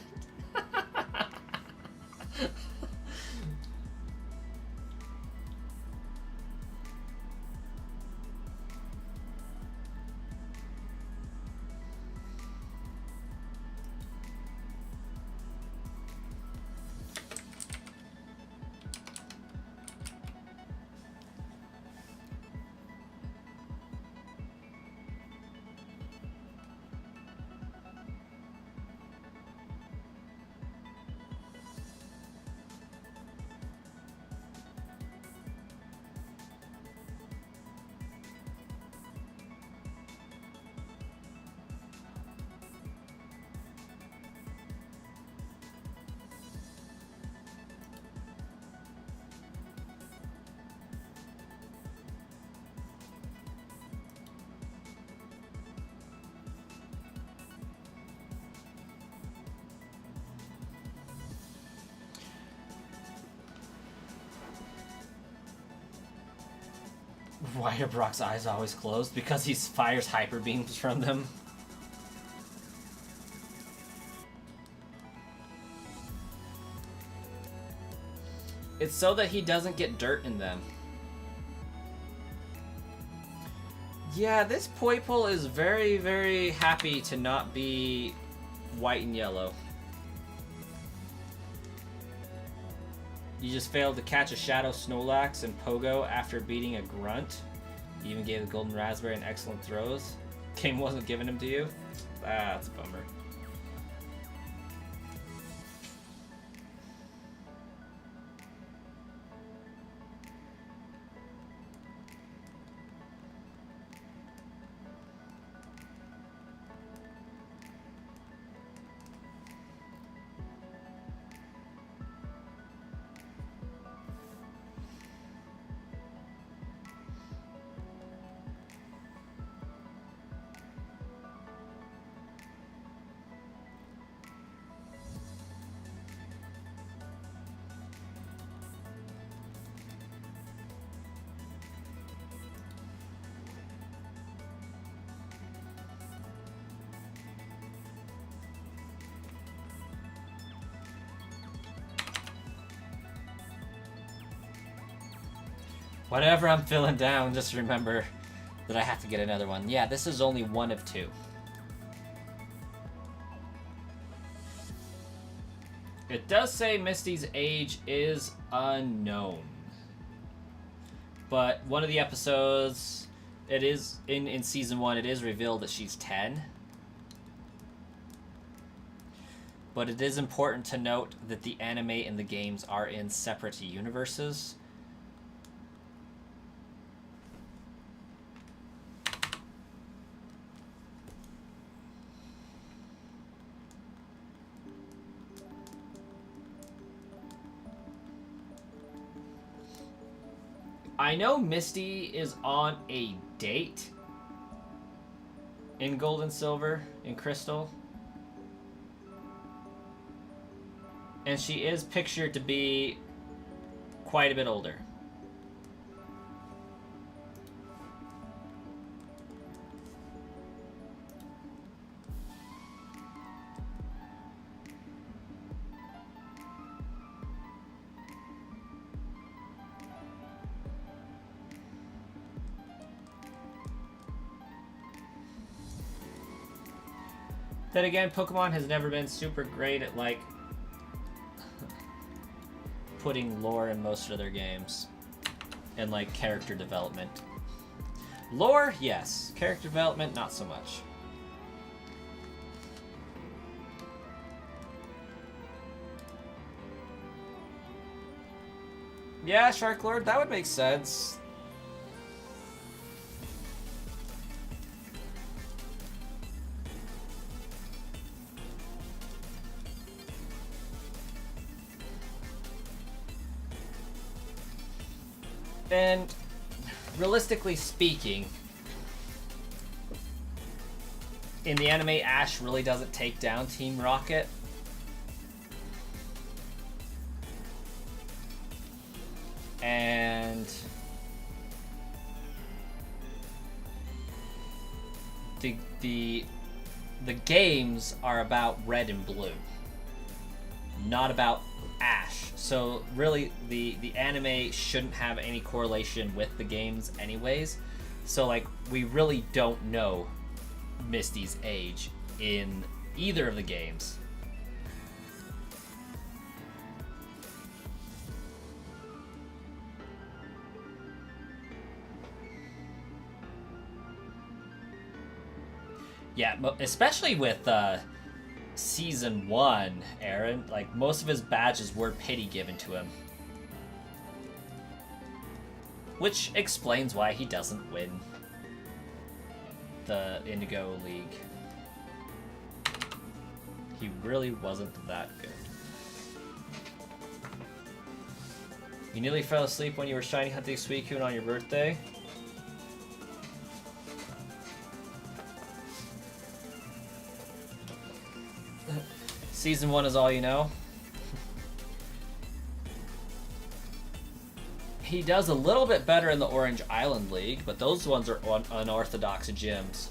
S1: Why are Brock's eyes always closed? Because he fires hyper beams from them. It's so that he doesn't get dirt in them. Yeah, this Poipole is very, very happy to not be white and yellow. You just failed to catch a Shadow Snorlax and Pogo after beating a Grunt. You even gave the Golden Raspberry an excellent throws. Game wasn't giving him to you? That's a bummer. Whatever I'm feeling down, just remember that I have to get another one. Yeah, this is only one of two. It does say Misty's age is unknown. But one of the episodes, it is, in season 1, it is revealed that she's 10. But it is important to note that the anime and the games are in separate universes. I know Misty is on a date in Gold and Silver, in Crystal. And she is pictured to be quite a bit older. Then again, Pokemon has never been super great at, like, putting lore in most of their games. And, like, character development. Lore, yes. Character development, not so much. Yeah, Shark Lord, that would make sense. And realistically speaking, in the anime, Ash really doesn't take down Team Rocket. And the games are about red and blue, not about Ash. So really, the anime shouldn't have any correlation with the games, anyways. So like, we really don't know Misty's age in either of the games. Yeah, especially with Season 1, Aaron. Like, most of his badges were pity given to him. Which explains why he doesn't win the Indigo League. He really wasn't that good. You nearly fell asleep when you were shiny hunting Suicune on your birthday? Season 1 is all you know. He does a little bit better in the Orange Island League, but those ones are unorthodox gyms.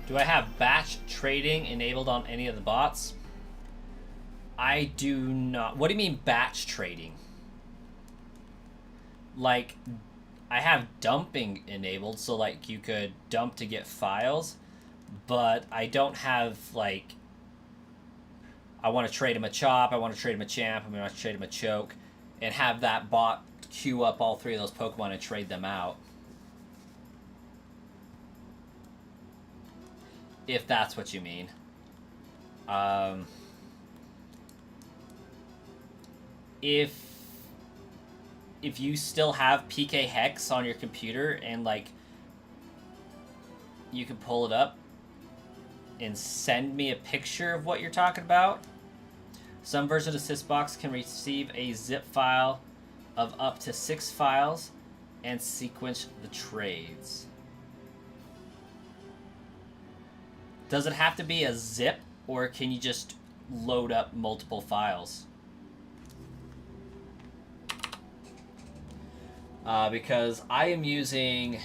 S1: Do I have batch trading enabled on any of the bots? I do not. What do you mean batch trading? Like, I have dumping enabled, so like you could dump to get files, but I don't have like, I want to trade him a Chop, I want to trade him a Champ, I want to trade him a Choke, and have that bot queue up all three of those Pokemon and trade them out. If that's what you mean. If you still have PK Hex on your computer and like you can pull it up and send me a picture of what you're talking about. Some versions of Sysbox can receive a zip file of up to 6 files and sequence the trades. Does it have to be a zip, or can you just load up multiple files? Because I am using,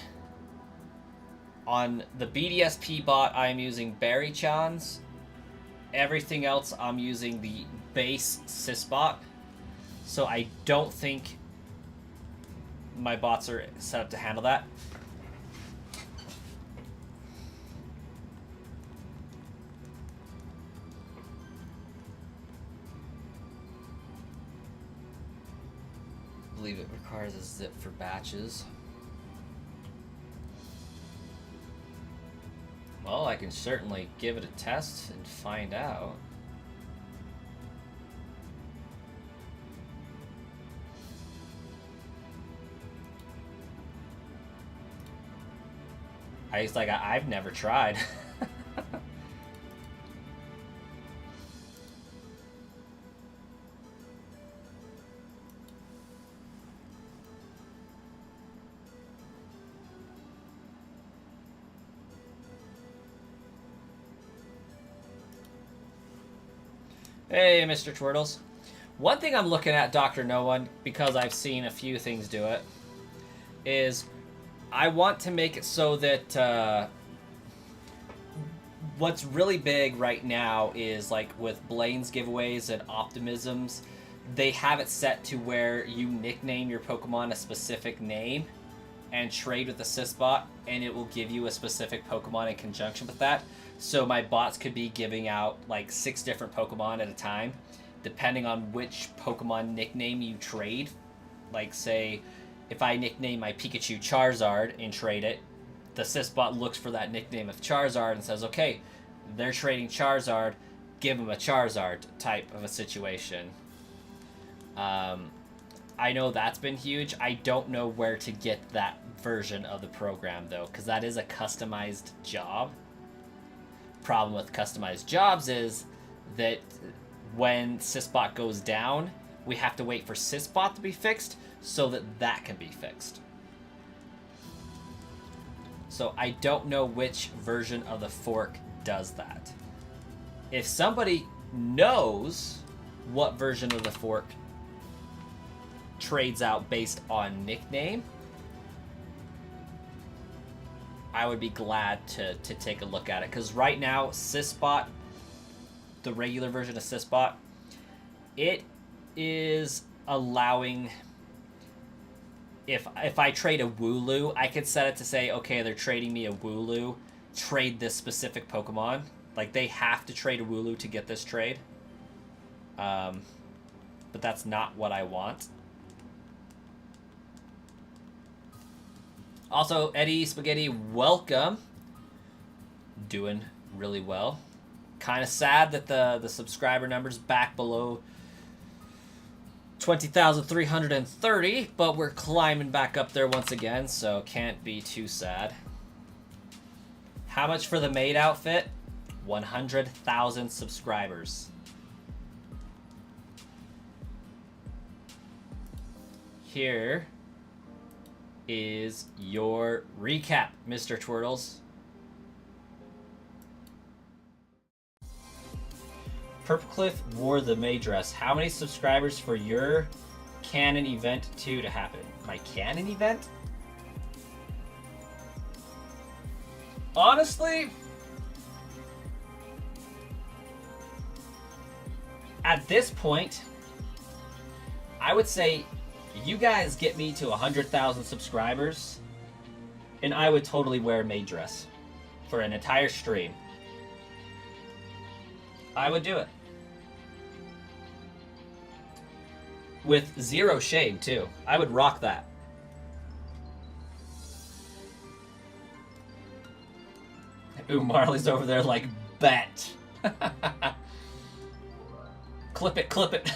S1: on the BDSP bot, I am using Berry-chans. Everything else, I'm using the base Sysbot. So I don't think my bots are set up to handle that. I believe it requires a zip for batches. Well, I can certainly give it a test and find out. I've never tried. Hey, Mr. Twirtles. One thing I'm looking at, Dr. No One, because I've seen a few things do it, is I want to make it so that what's really big right now is like with Blaine's giveaways and Optimisms, they have it set to where you nickname your Pokemon a specific name, and trade with the Sysbot, and it will give you a specific Pokemon in conjunction with that. So my bots could be giving out like 6 different Pokemon at a time, depending on which Pokemon nickname you trade. Like, say, if I nickname my Pikachu Charizard and trade it, the Sysbot looks for that nickname of Charizard and says, okay, they're trading Charizard, give them a Charizard type of a situation. I know that's been huge. I don't know where to get that version of the program, though, because that is a customized job. Problem with customized jobs is that when Sysbot goes down, we have to wait for Sysbot to be fixed so that that can be fixed. So I don't know which version of the fork does that. If somebody knows what version of the fork trades out based on nickname, I would be glad to take a look at it. Because right now, Sysbot, the regular version of Sysbot, it is allowing... If I trade a Wooloo, I could set it to say, okay, they're trading me a Wooloo, trade this specific Pokemon. Like, they have to trade a Wooloo to get this trade. But that's not what I want. Also, Eddie Spaghetti, welcome. Doing really well. Kind of sad that the subscriber number's back below 20,330, but we're climbing back up there once again, so can't be too sad. How much for the maid outfit? 100,000 subscribers. Here is your recap, Mr. Twirtles. Purplecliff wore the May dress. How many subscribers for your canon event 2 to happen? My canon event? Honestly, at this point, I would say you guys get me to 100,000 subscribers, and I would totally wear a maid dress for an entire stream. I would do it. With zero shame, too. I would rock that. Ooh, Marley's over there like, bet. Clip it, clip it.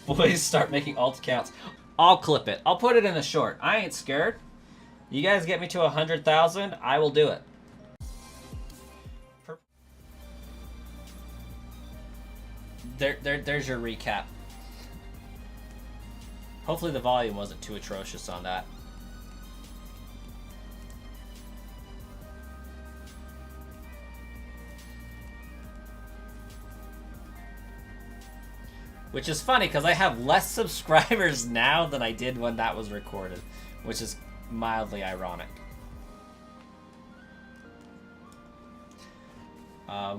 S1: Boys, start making alt accounts. I'll clip it. I'll put it in a short. I ain't scared. You guys get me to 100,000, I will do it. There's your recap. Hopefully the volume wasn't too atrocious on that. Which is funny, because I have less subscribers now than I did when that was recorded. Which is mildly ironic.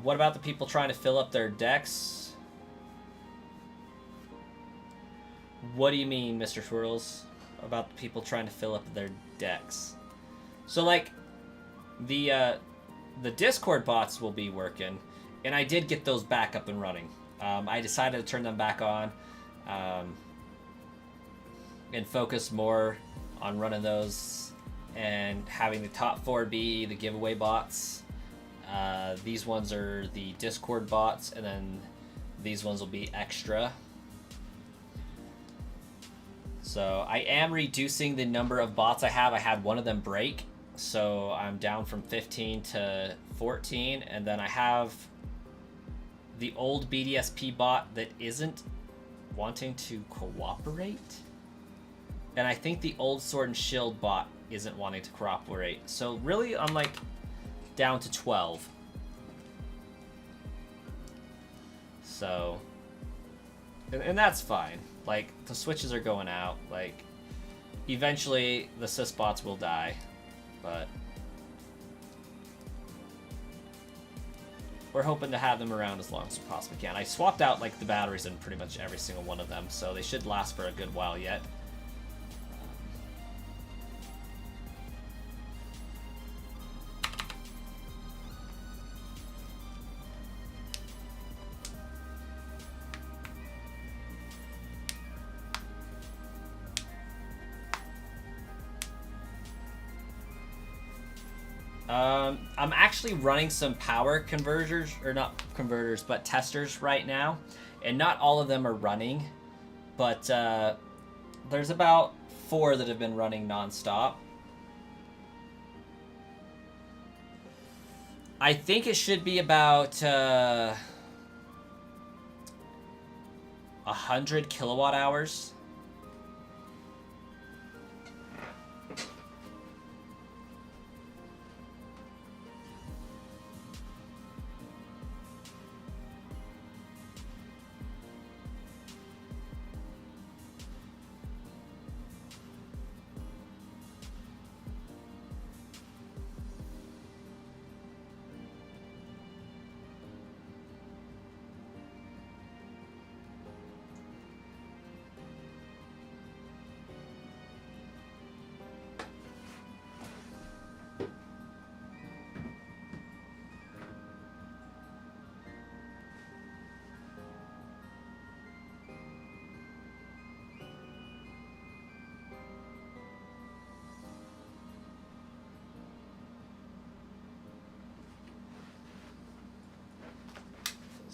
S1: What about the people trying to fill up their decks? What do you mean, Mr. Twirls, about the people trying to fill up their decks? So, like, the Discord bots will be working, and I did get those back up and running. I decided to turn them back on and focus more on running those and having the top 4 be the giveaway bots. These ones are the Discord bots, and then these ones will be extra. So I am reducing the number of bots I have. I had one of them break, so I'm down from 15 to 14, and then I have the old BDSP bot that isn't wanting to cooperate, and I think the old Sword and Shield bot isn't wanting to cooperate. So really, I'm like down to 12. So, and that's fine. Like, the switches are going out. Like, eventually the Sysbots will die, but we're hoping to have them around as long as we possibly can. I swapped out, like, the batteries in pretty much every single one of them, so they should last for a good while yet. I'm actually running some power converters, or not converters, but testers right now, and not all of them are running, but there's about 4 that have been running nonstop. I think it should be about 100 kilowatt hours.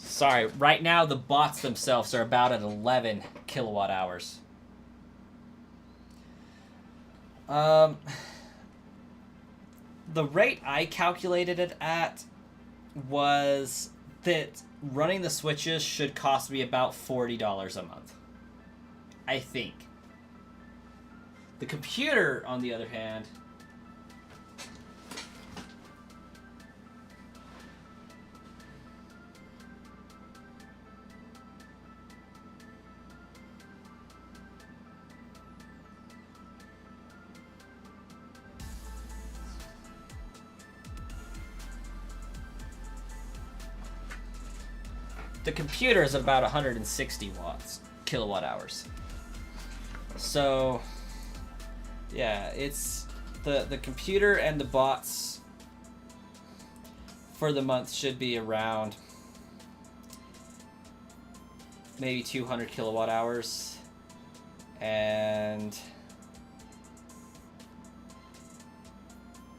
S1: Sorry, right now the bots themselves are about at 11 kilowatt hours. The rate I calculated it at was that running the switches should cost me about $40 a month. I think. The computer, on the other hand, is about 160 kilowatt hours. So, yeah, it's the computer and the bots for the month should be around maybe 200 kilowatt hours, and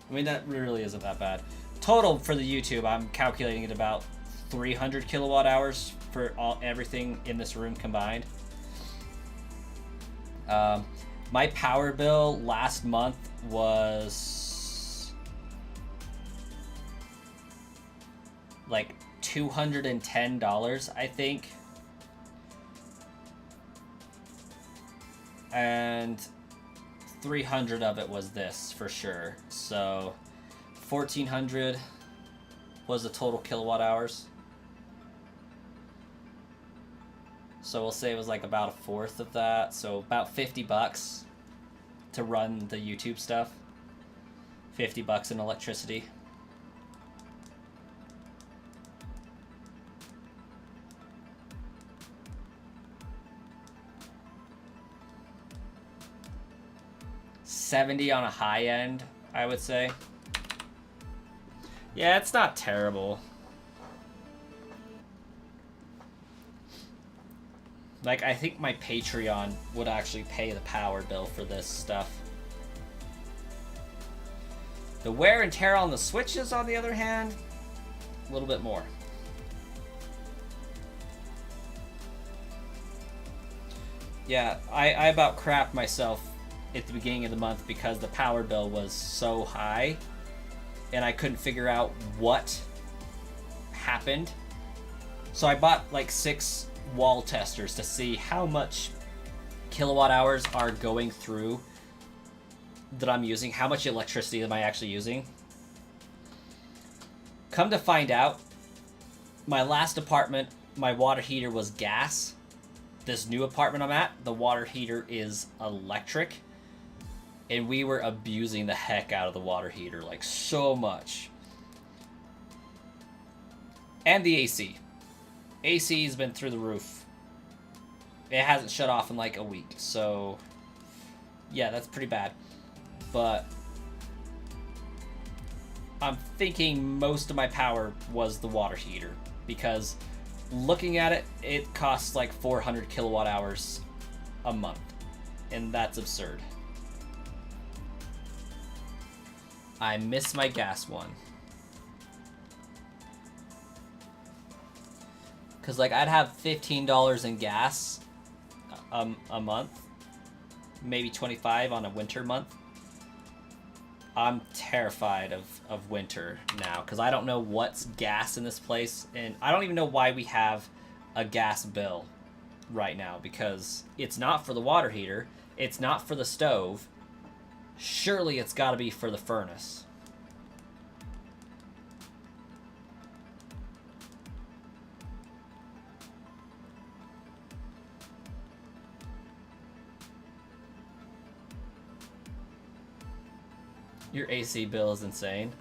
S1: I mean that really isn't that bad. Total for the YouTube, I'm calculating it about 300 kilowatt hours for everything in this room combined. My power bill last month was like $210, I think. And 300 of it was this for sure. So 1,400 was the total kilowatt hours. So we'll say it was like about a fourth of that. So about $50 to run the YouTube stuff. $50 in electricity. $70 on a high end, I would say. Yeah, it's not terrible. Like, I think my Patreon would actually pay the power bill for this stuff. The wear and tear on the switches, on the other hand, a little bit more. Yeah, I about crapped myself at the beginning of the month because the power bill was so high and I couldn't figure out what happened. So I bought like 6 wall testers to see how much kilowatt hours are going through that I'm using, how much electricity am I actually using. Come to find out, my last apartment, my water heater was gas. This new apartment I'm at, the water heater is electric, and we were abusing the heck out of the water heater, like so much. And the AC. AC's been through the roof. It hasn't shut off in like a week, so yeah, that's pretty bad. But I'm thinking most of my power was the water heater, because looking at it, it costs like 400 kilowatt hours a month, and that's absurd. I miss my gas one. Because, like, I'd have $15 in gas a month. Maybe 25 on a winter month. I'm terrified of winter now. Because I don't know what's gas in this place. And I don't even know why we have a gas bill right now. Because it's not for the water heater. It's not for the stove. Surely it's got to be for the furnace. Your AC bill is insane.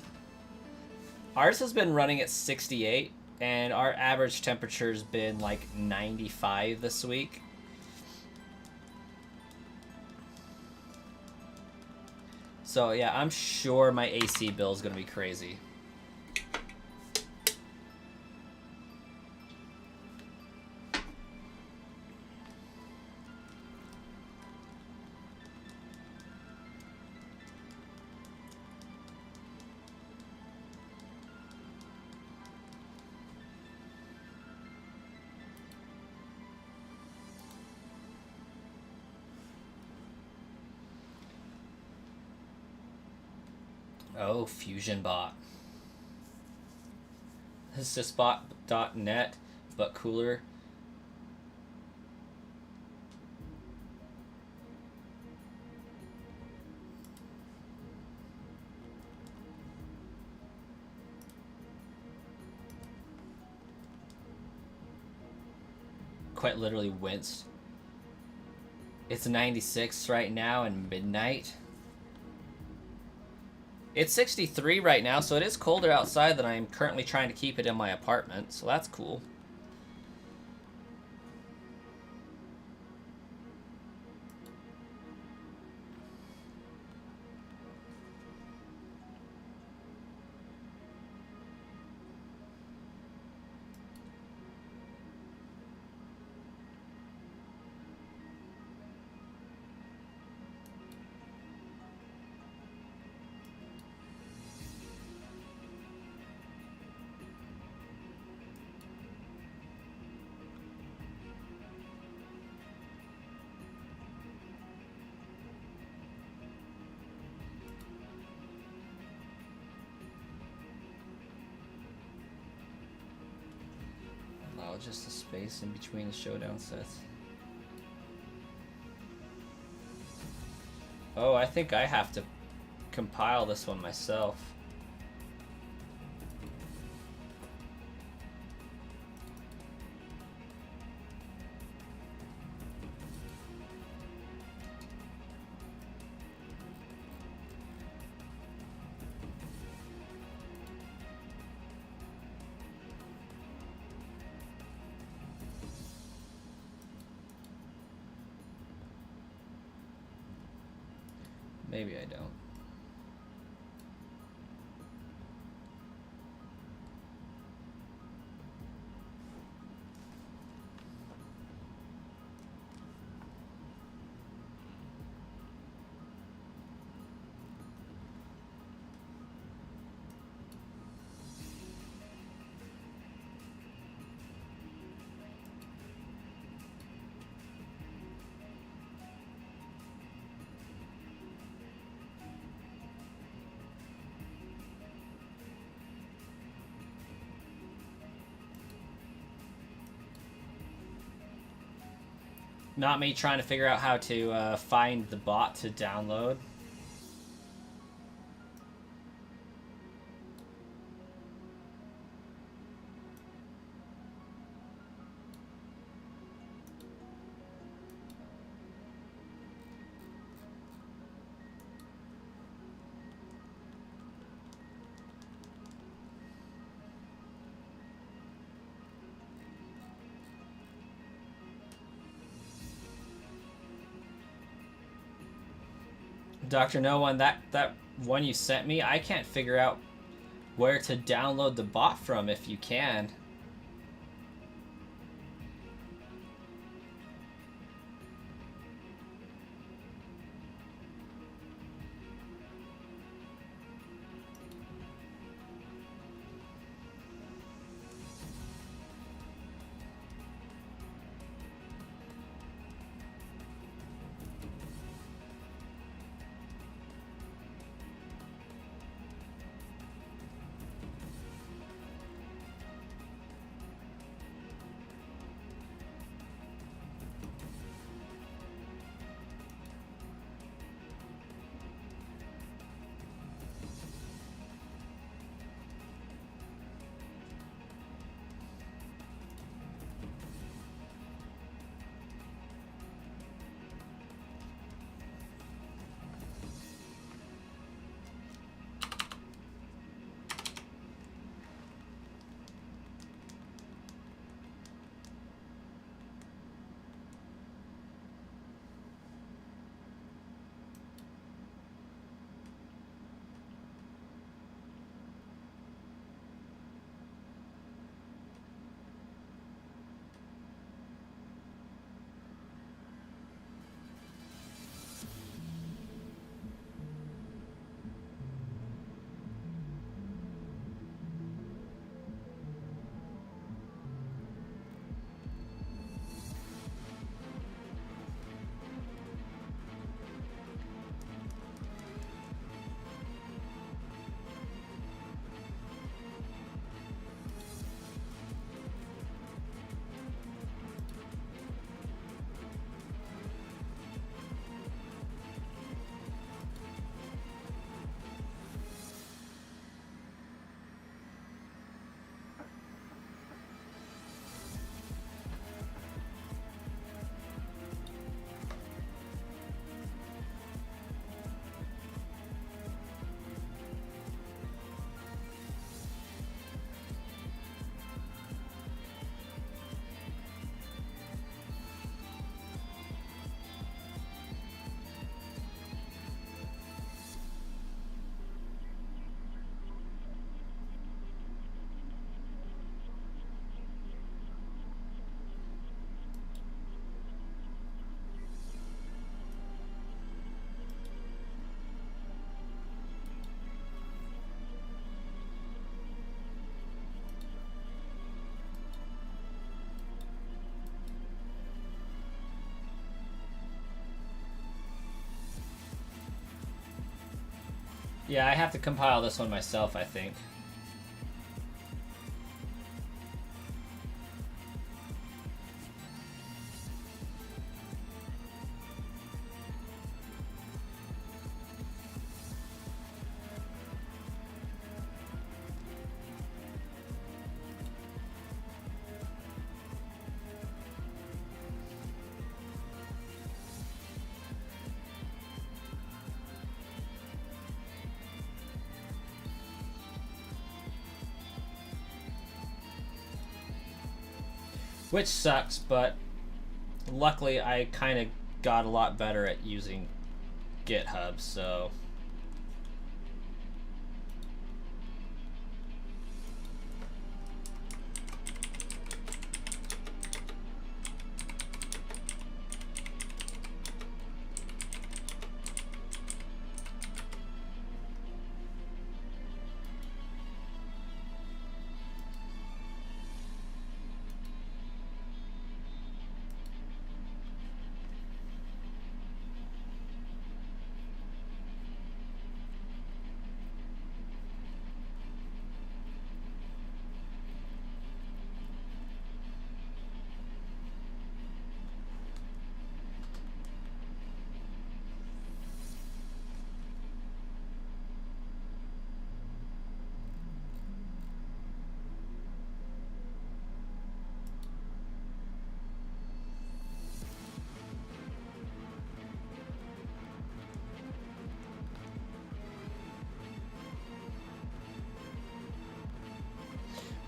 S1: Ours has been running at 68, and our average temperature's been like 95 this week. So yeah, I'm sure my AC bill is going to be crazy. Oh, FusionBot. Sysbot.net, but cooler. Quite literally winced. It's 96 right now and midnight. It's 63 right now, so it is colder outside than I am currently trying to keep it in my apartment, so that's cool. Just the space in between the showdown sets. Oh, I think I have to compile this one myself. Maybe I don't. Not me trying to figure out how to find the bot to download. Dr. No One, that one you sent me, I can't figure out where to download the bot from if you can. Yeah, I have to compile this one myself, I think. Which sucks, but luckily I kind of got a lot better at using GitHub, so...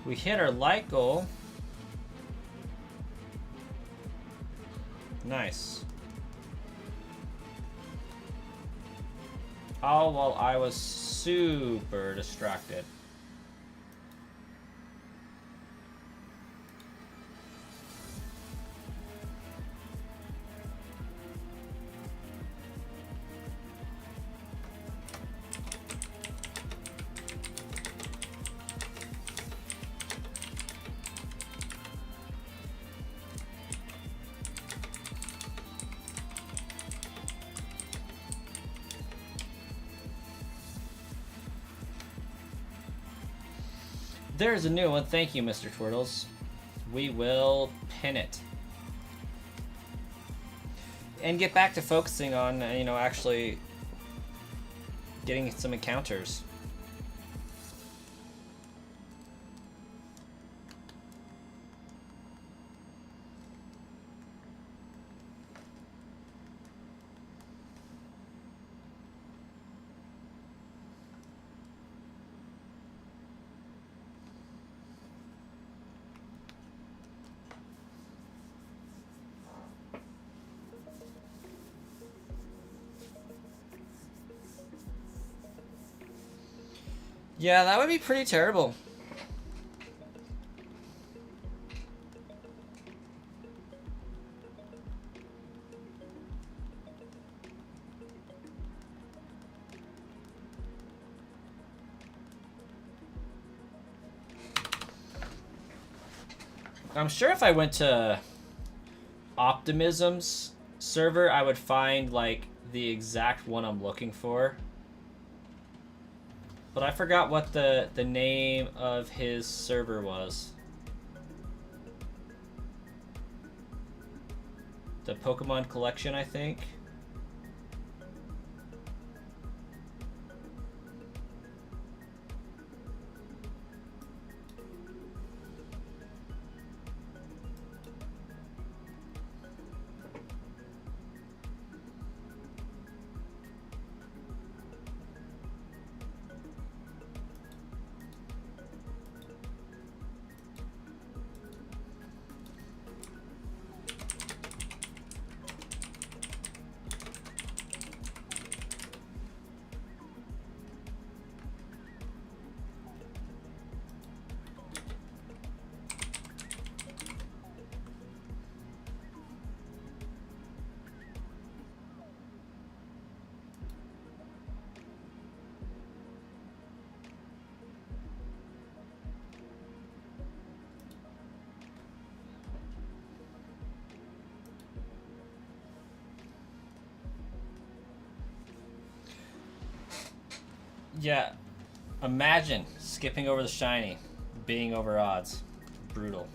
S1: We hit our like goal. Nice. All while I was super distracted. There's a new one. Thank you, Mr. Twirtles. We will pin it. And get back to focusing on, you know, actually getting some encounters. Yeah, that would be pretty terrible. I'm sure if I went to Optimism's server, I would find, like, the exact one I'm looking for. But I forgot what the name of his server was. The Pokemon Collection, I think. Yeah, imagine skipping over the shiny, being over odds. Brutal.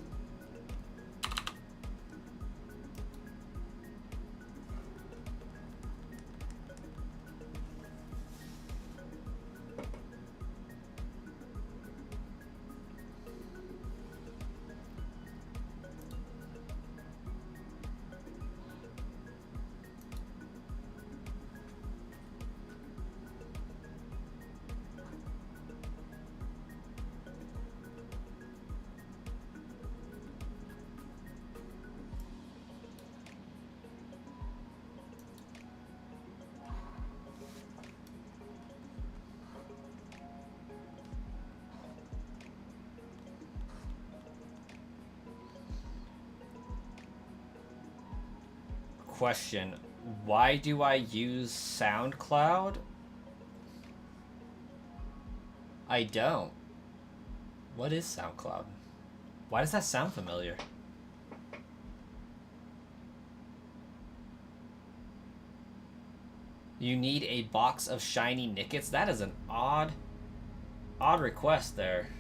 S1: Question, why do I use SoundCloud? I don't. What is SoundCloud? Why does that sound familiar? You need a box of shiny Nickets? That is an odd request there.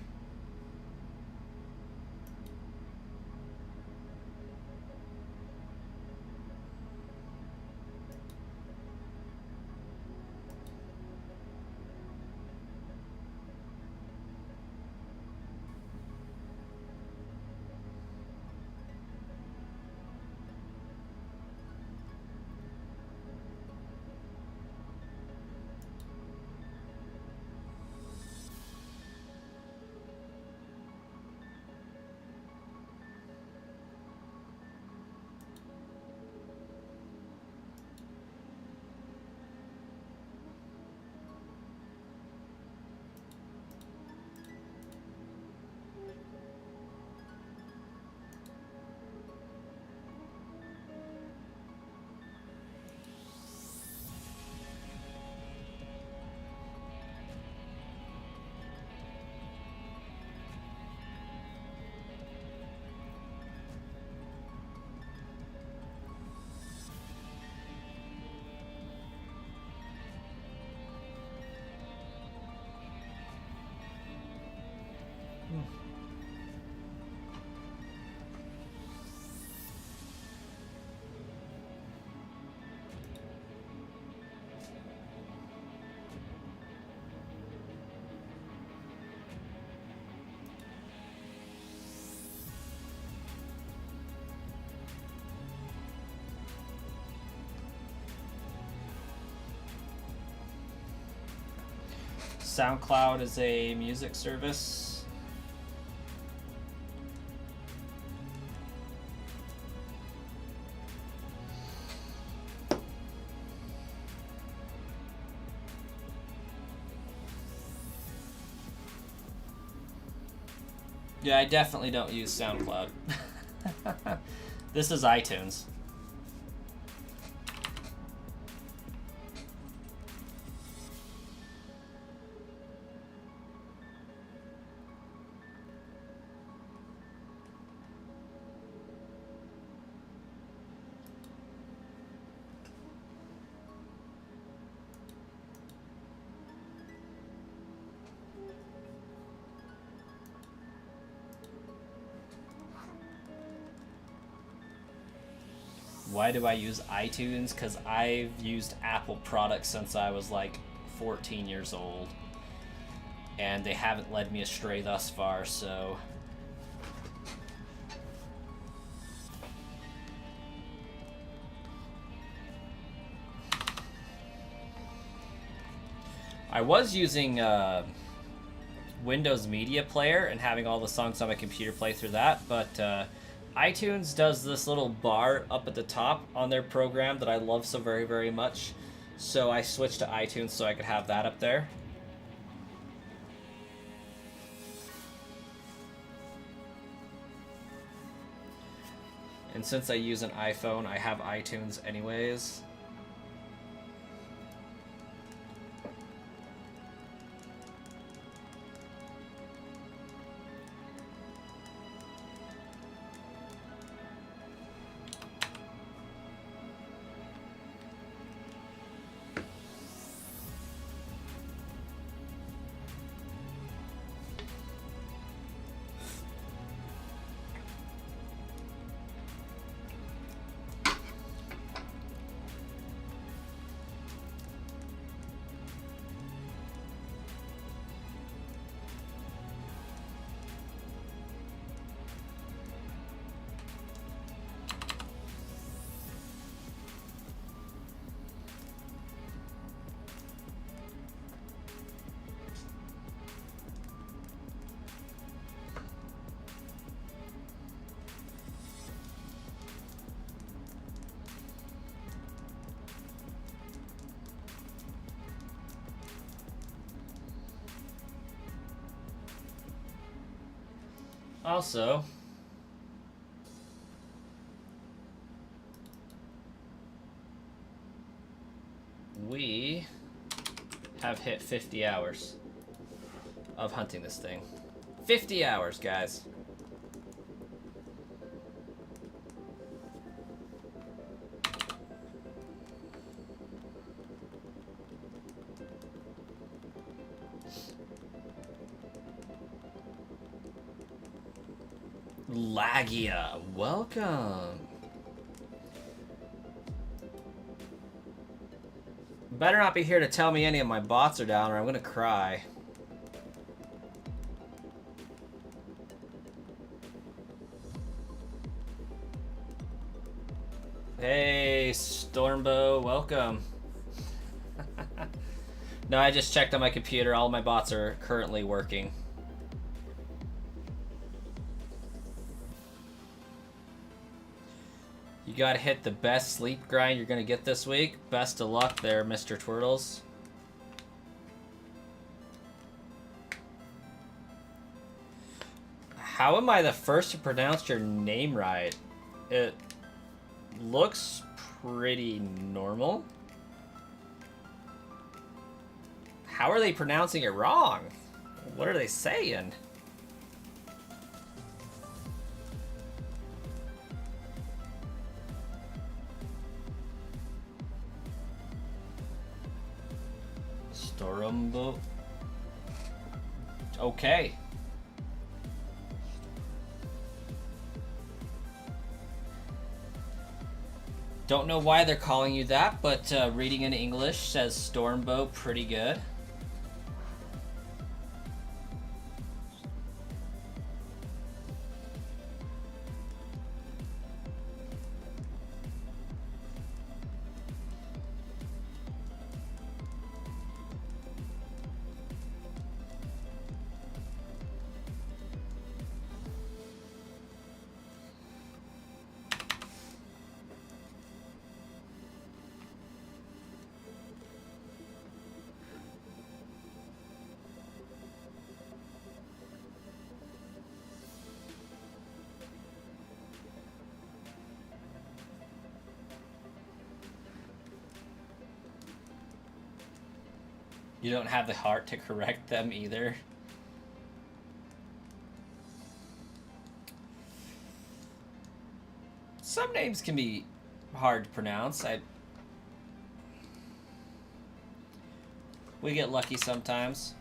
S1: SoundCloud is a music service. Yeah, I definitely don't use SoundCloud. This is iTunes. Why do I use iTunes? Because I've used Apple products since I was like 14 years old. And they haven't led me astray thus far, so... I was using Windows Media Player and having all the songs on my computer play through that, but iTunes does this little bar up at the top on their program that I love so very, very much. So I switched to iTunes so I could have that up there. And since I use an iPhone, I have iTunes anyways. Also, we have hit 50 hours of hunting this thing. 50 hours, guys. Lagia, welcome. Better not be here to tell me any of my bots are down or I'm gonna cry. Hey, Stormbow, welcome. No, I just checked on my computer. All my bots are currently working. You gotta hit the best sleep grind you're gonna get this week. Best of luck there, Mr. Twirtles. How am I the first to pronounce your name right? It looks pretty normal. How are they pronouncing it wrong? What are they saying? Storumbo. Okay. Don't know why they're calling you that, but reading in English says Stormbow pretty good. You don't have the heart to correct them either. Some names can be hard to pronounce. We get lucky sometimes.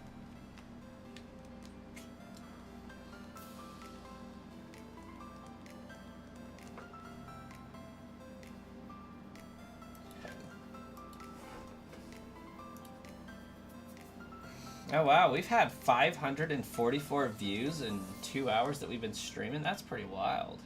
S1: Oh wow, we've had 544 views in 2 hours that we've been streaming. That's pretty wild.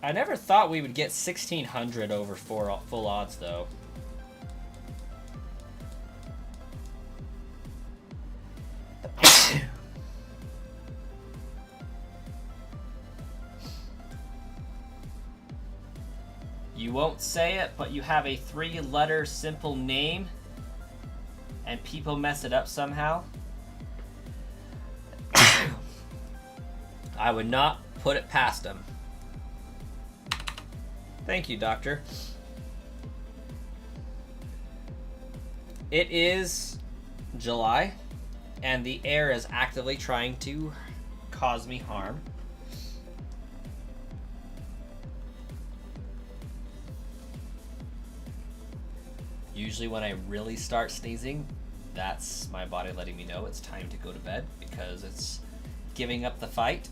S1: I never thought we would get 1,600 over full odds, though. You won't say it, but you have a 3-letter simple name, and people mess it up somehow. I would not put it past them. Thank you, Doctor. It is July, and the air is actively trying to cause me harm. Usually when I really start sneezing, that's my body letting me know it's time to go to bed because it's giving up the fight.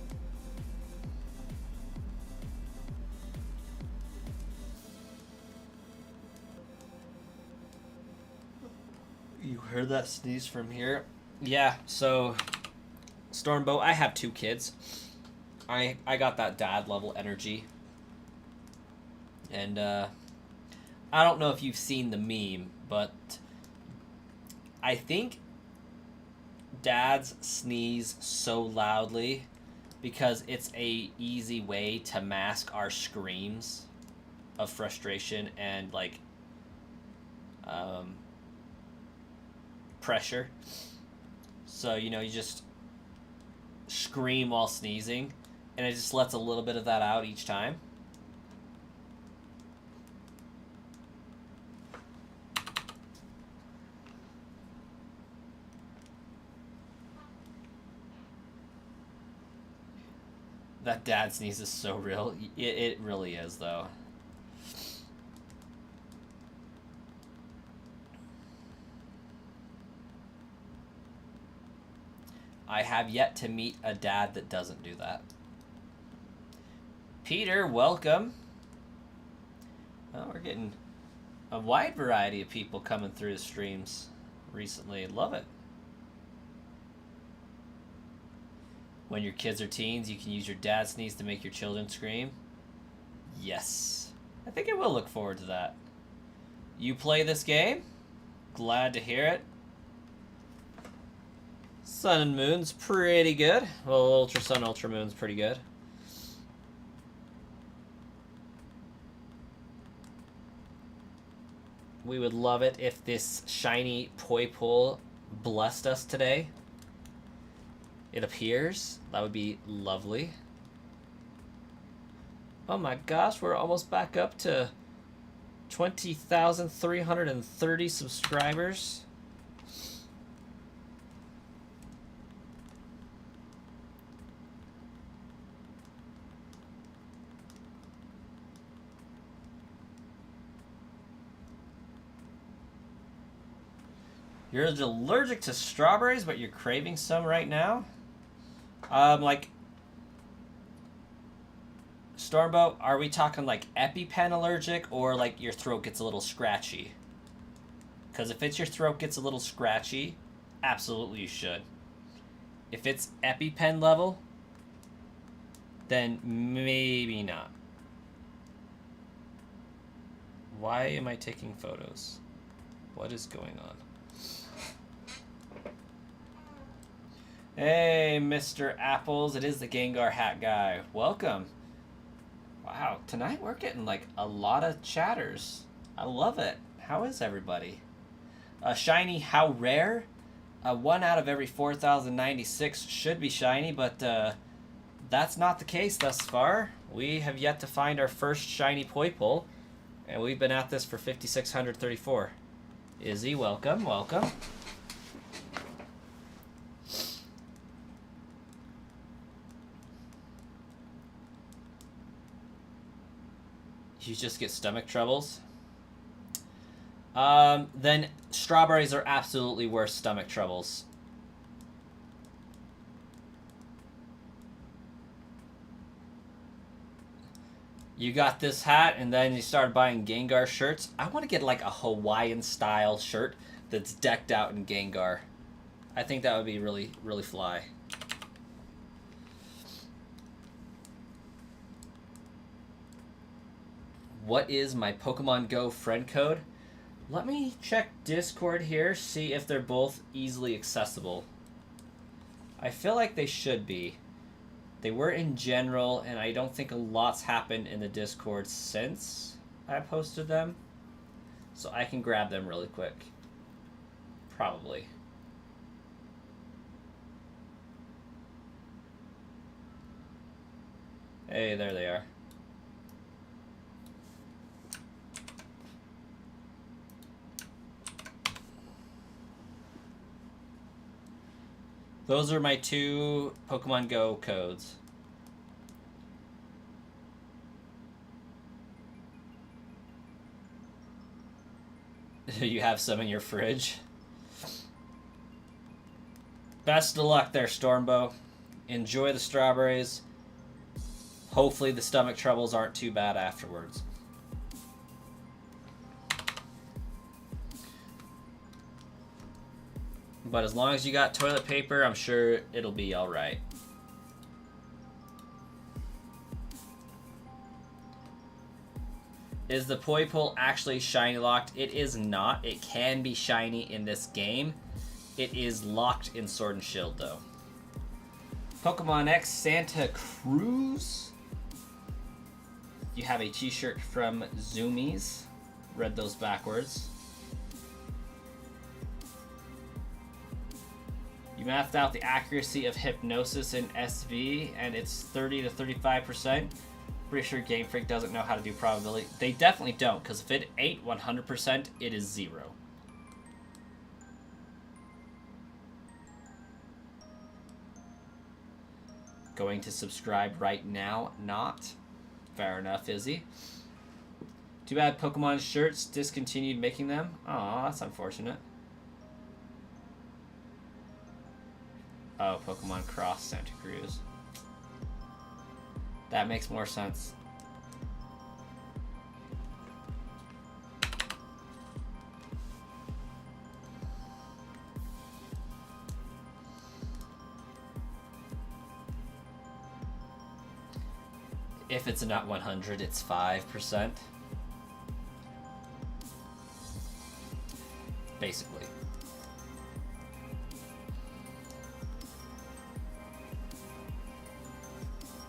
S1: You heard that sneeze from here? Yeah, so Stormbow, I have 2 kids. I got that dad level energy. And I don't know if you've seen the meme, but I think dads sneeze so loudly because it's a easy way to mask our screams of frustration and like pressure. So, you know, you just scream while sneezing, and it just lets a little bit of that out each time. That dad sneeze is so real. It really is, though. I have yet to meet a dad that doesn't do that. Peter, welcome. Well, we're getting a wide variety of people coming through the streams recently. Love it. When your kids are teens, you can use your dad sneeze to make your children scream. Yes. I think I will look forward to that. You play this game? Glad to hear it. Sun and Moon's pretty good. Well, Ultra Sun, Ultra Moon's pretty good. We would love it if this shiny Poipole blessed us today. It appears. That would be lovely. Oh my gosh, we're almost back up to 20,330 subscribers. You're allergic to strawberries, but you're craving some right now? Like, Stormboat, are we talking like EpiPen allergic, or like your throat gets a little scratchy? Because if it's your throat gets a little scratchy, absolutely you should. If it's EpiPen level, then maybe not. Why am I taking photos? What is going on? Hey, Mr. Apples. It is the Gengar hat guy. Welcome. Wow, tonight we're getting like a lot of chatters. I love it. How is everybody? Shiny, how rare? 1 out of every 4,096 should be shiny, but that's not the case thus far. We have yet to find our first shiny Poipole, and we've been at this for 5,634. Izzy, welcome, welcome. You just get stomach troubles. Then strawberries are absolutely worse stomach troubles. You got this hat, and then you started buying Gengar shirts. I want to get like a Hawaiian-style shirt that's decked out in Gengar. I think that would be really, really fly. What is my Pokemon Go friend code? Let me check Discord here, see if they're both easily accessible. I feel like they should be. They were in general, and I don't think a lot's happened in the Discord since I posted them. So I can grab them really quick. Probably. Hey, there they are. Those are my 2 Pokemon Go codes. You have some in your fridge. Best of luck there, Stormbow. Enjoy the strawberries. Hopefully the stomach troubles aren't too bad afterwards. But as long as you got toilet paper, I'm sure it'll be alright. Is the Poipole actually shiny locked? It is not. It can be shiny in this game. It is locked in Sword and Shield, though. Pokemon X Santa Cruz. You have a t-shirt from Zoomies. Read those backwards. You mathed out the accuracy of Hypnosis in SV, and it's 30 to 35%. Pretty sure Game Freak doesn't know how to do probability. They definitely don't, because if it ain't 100%, it is 0. Going to subscribe right now? Not. Fair enough, Izzy. Too bad Pokemon shirts discontinued making them. Aw, that's unfortunate. Oh, Pokemon Cross Santa Cruz. That makes more sense. If it's not 100, it's 5%. Basically.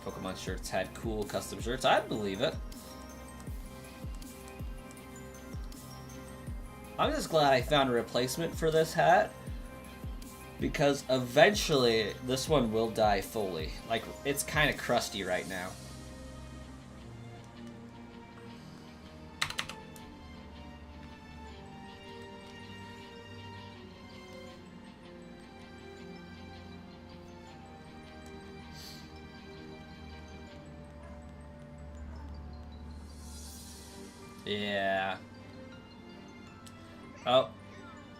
S1: Pokemon shirts had cool custom shirts. I'd believe it. I'm just glad I found a replacement for this hat, because eventually this one will die fully. Like, it's kind of crusty right now. Yeah. Oh,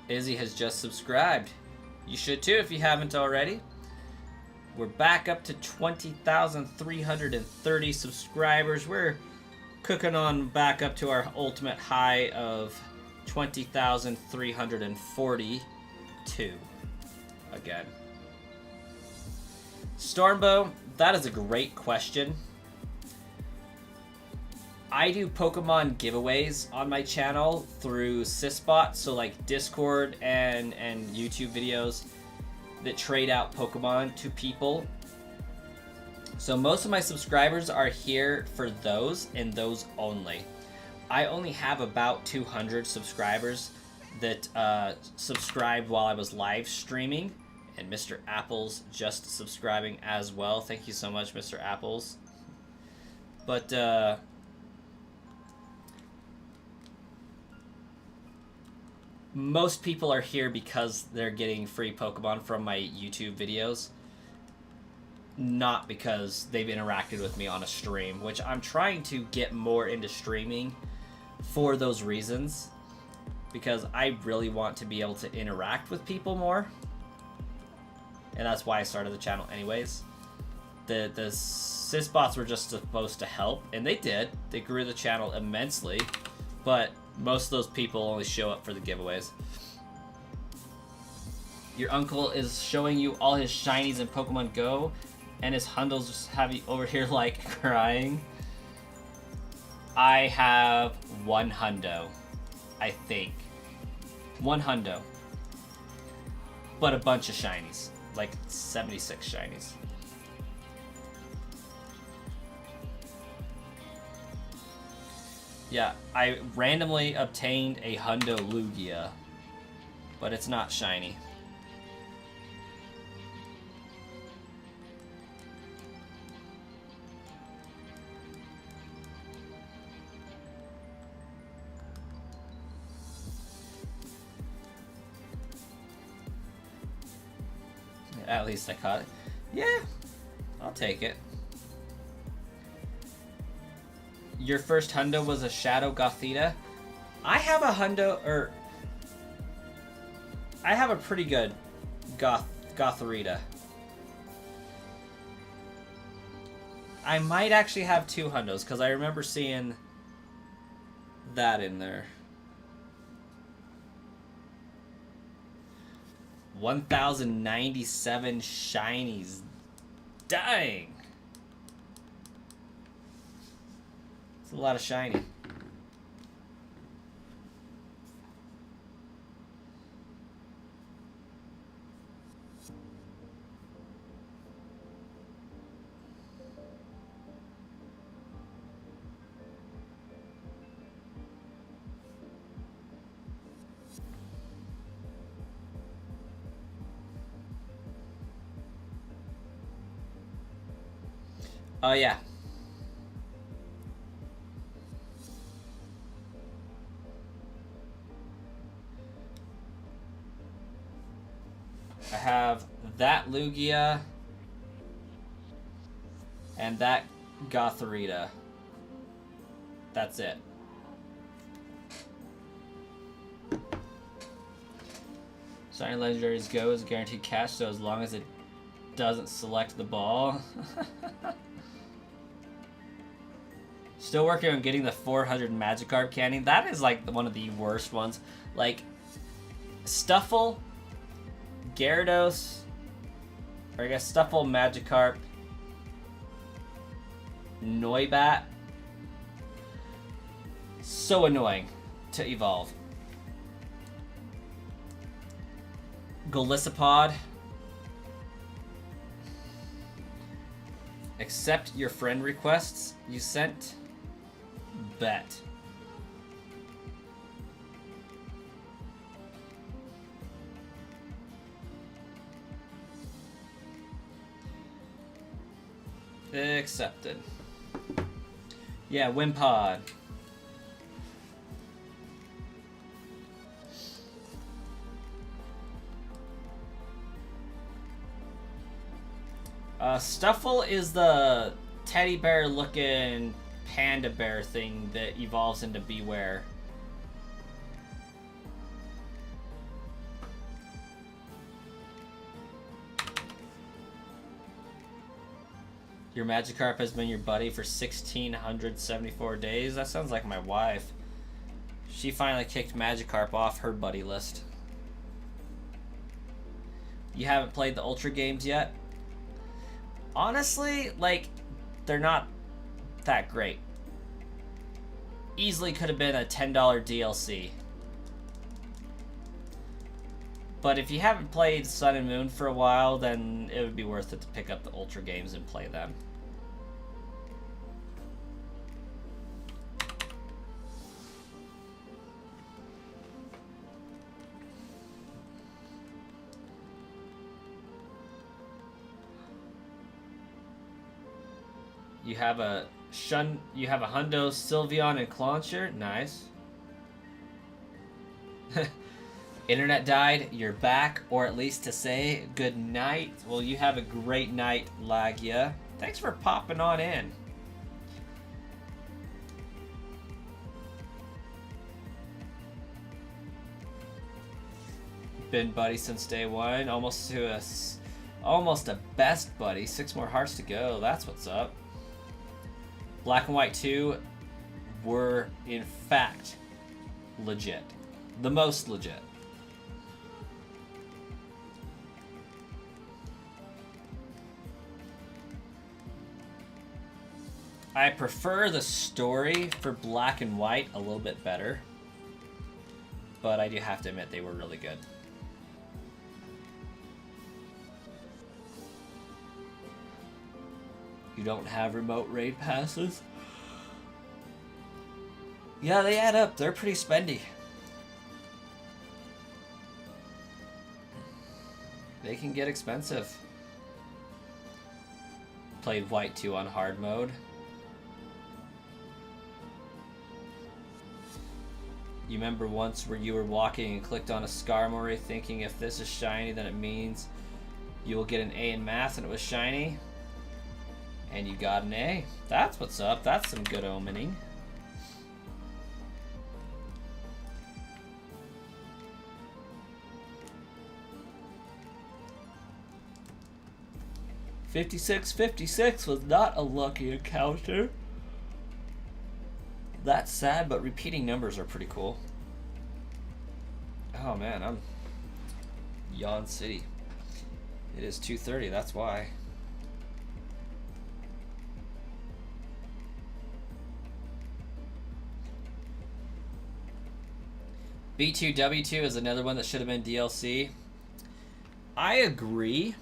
S1: Izzy has just subscribed. You should too if you haven't already. We're back up to 20,330 subscribers. We're cooking on back up to our ultimate high of 20,342 again. Stormbow, that is a great question. I do Pokemon giveaways on my channel through Sysbot, so like Discord and YouTube videos that trade out Pokemon to people. So most of my subscribers are here for those and those only. I only have about 200 subscribers that subscribed while I was live streaming, and Mr. Apples just subscribing as well. Thank you so much, Mr. Apples. But most people are here because they're getting free Pokemon from my YouTube videos, not because they've interacted with me on a stream, which I'm trying to get more into streaming for those reasons, because I really want to be able to interact with people more, and that's why I started the channel anyways. The Sysbots were just supposed to help, and they did. They grew the channel immensely, but most of those people only show up for the giveaways. Your uncle is showing you all his shinies in Pokemon Go, and his hundles just have you over here like crying. I have one hundo, I think. One hundo. But a bunch of shinies. Like 76 shinies. Yeah, I randomly obtained a Hundo Lugia, but it's not shiny. At least I caught it. Yeah, I'll take it. Your first hundo was a Shadow Gothita. I have a hundo, or I have a pretty good Gothorita. I might actually have two hundos, because I remember seeing that in there. 1,097 shinies. Dang! It's a lot of shiny. Oh, yeah. I have that Lugia and that Gotharita. That's it. Signing Legendaries Go is guaranteed cash, so as long as it doesn't select the ball. Still working on getting the 400 Magikarp candy. That is like one of the worst ones. Like, Stuffle, Gyarados, or I guess Stuffle, Magikarp, Noibat. So annoying to evolve. Golisopod. Accept your friend requests you sent. Bet. Accepted. Yeah, Wimpod. Stuffle is the teddy bear looking panda bear thing that evolves into Beware. Your Magikarp has been your buddy for 1,674 days? That sounds like my wife. She finally kicked Magikarp off her buddy list. You haven't played the Ultra games yet? Honestly, like, they're not that great. Easily could have been a $10 DLC. But if you haven't played Sun and Moon for a while, then it would be worth it to pick up the Ultra games and play them. You have a Hundo, Sylveon, and Clauncher. Nice. Internet died. You're back, or at least to say good night. Well, you have a great night, Lagia. Thanks for popping on in. Been buddy since day one. Almost a best buddy. 6 more hearts to go. That's what's up. Black and White 2 were, in fact, legit. The most legit. I prefer the story for Black and White a little bit better, but I do have to admit they were really good. You don't have remote raid passes? Yeah, they add up. They're pretty spendy. They can get expensive. Played White 2 on hard mode. You remember once where you were walking and clicked on a Skarmory thinking if this is shiny then it means you will get an A in math, and it was shiny? And you got an A. That's what's up. That's some good omening. $56.56 was not a lucky encounter. That's sad, but repeating numbers are pretty cool. Oh man, I'm Yawn City. It is 2:30, that's why. B2W2 is another one that should have been DLC. I agree.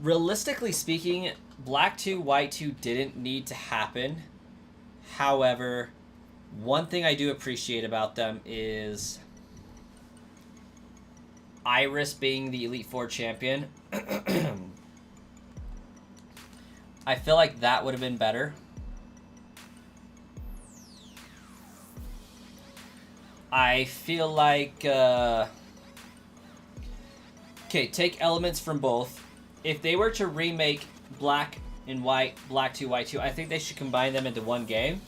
S1: Realistically speaking, Black 2, White 2 didn't need to happen. However, one thing I do appreciate about them is Iris being the Elite Four champion. I feel like that would have been better. I feel like... okay, take elements from both. If they were to remake Black and White, Black 2, White 2, I think they should combine them into one game.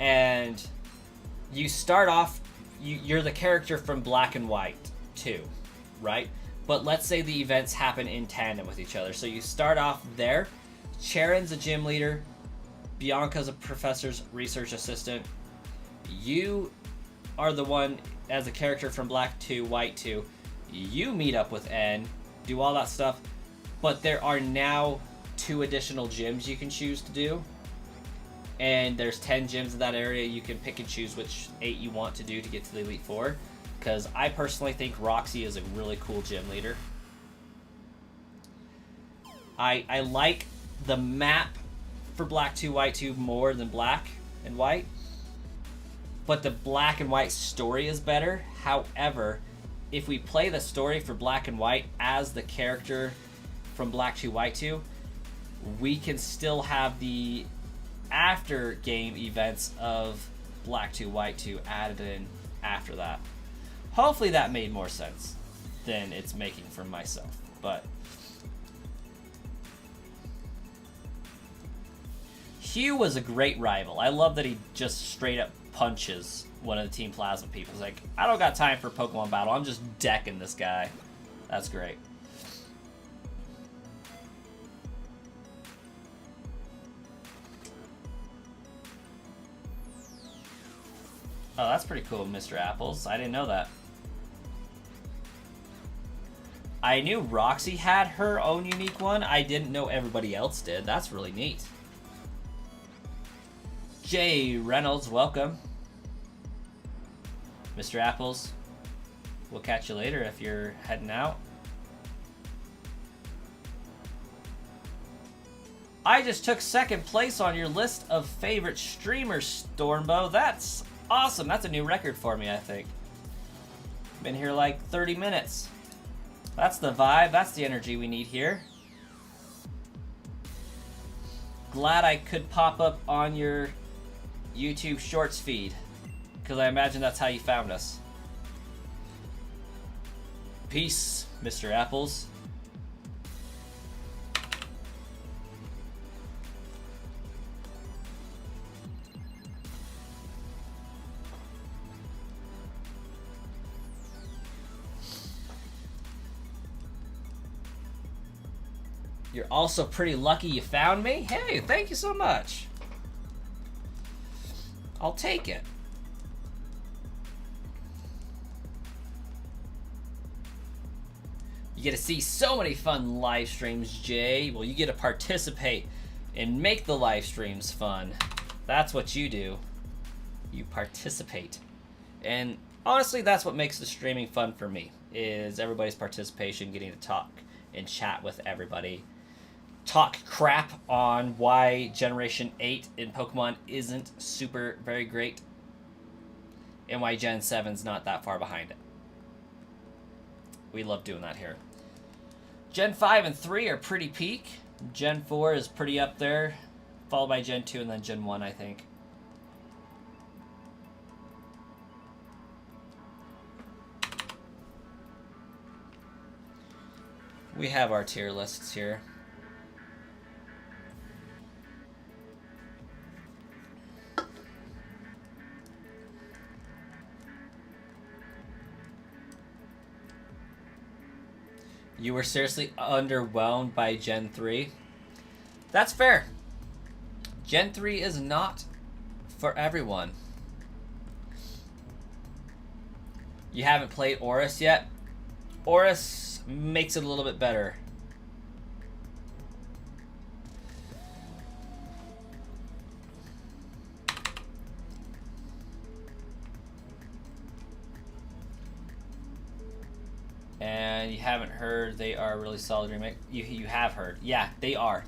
S1: And you start off... You're the character from Black and White 2, right? But let's say the events happen in tandem with each other. So you start off there. Charon's a gym leader. Bianca's a professor's research assistant. You are the one, as a character from Black 2, White 2. You meet up with N, do all that stuff. But there are now 2 additional gyms you can choose to do. And there's 10 gyms in that area. You can pick and choose which 8 you want to do to get to the Elite Four. Because I personally think Roxy is a really cool gym leader. I like the map for Black 2, White 2 more than Black and White. But the Black and White story is better. However, if we play the story for Black and White as the character from Black 2, White 2, we can still have the after game events of Black 2, White 2 added in after that. Hopefully that made more sense than it's making for myself. But Hugh was a great rival. I love that he just straight up punches one of the Team Plasma people. He's like, I don't got time for a Pokemon battle. I'm just decking this guy. That's great. Oh, that's pretty cool, Mr. Apples. I didn't know that. I knew Roxy had her own unique one. I didn't know everybody else did. That's really neat. Jay Reynolds, welcome. Mr. Apples, we'll catch you later if you're heading out. I just took 2nd place on your list of favorite streamers, Stormbow. That's awesome. That's a new record for me, I think. Been here like 30 minutes. That's the vibe. That's the energy we need here. Glad I could pop up on your YouTube Shorts feed, because I imagine that's how you found us. Peace, Mr. Apples. You're also pretty lucky you found me. Hey, thank you so much. I'll take it. You get to see so many fun live streams, Jay. Well, you get to participate and make the live streams fun. That's what you do. You participate. And honestly, that's what makes the streaming fun for me, is everybody's participation, getting to talk and chat with everybody. Talk crap on why Generation 8 in Pokemon isn't very great, and why Gen 7's not that far behind it. We love doing that here. Gen 5 and 3 are pretty peak. Gen 4 is pretty up there, followed by Gen 2 and then Gen 1, I think. We have our tier lists here. You were seriously underwhelmed by Gen 3? That's fair. Gen 3 is not for everyone. You haven't played Oris yet? Oris makes it a little bit better. And you haven't heard they are a really solid remake. You have heard. Yeah, they are.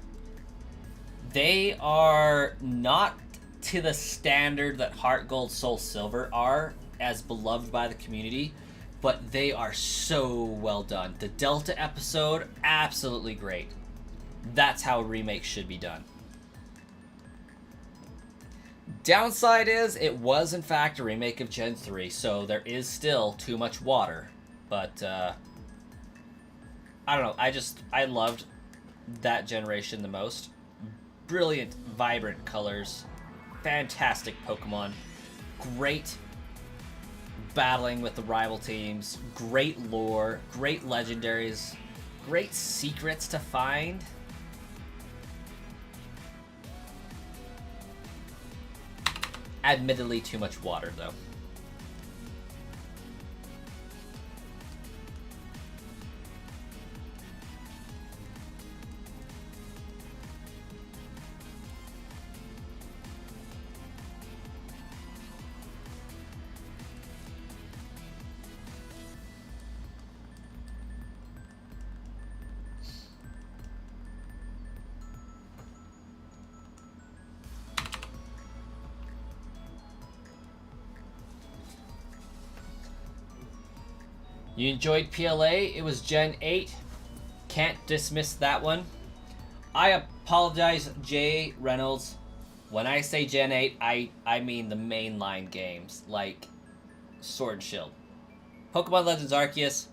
S1: They are not to the standard that Heart Gold, Soul Silver are, as beloved by the community, but they are so well done. The Delta episode, absolutely great. That's how a remake should be done. Downside is, it was in fact a remake of Gen 3, so there is still too much water. But, I don't know, I loved that generation the most. Brilliant, vibrant colors, fantastic Pokemon, great battling with the rival teams, great lore, great legendaries, great secrets to find. Admittedly, too much water, though. You enjoyed PLA? It was Gen 8. Can't dismiss that one. I apologize, Jay Reynolds. When I say Gen 8, I mean the mainline games, like Sword and Shield. Pokemon Legends Arceus,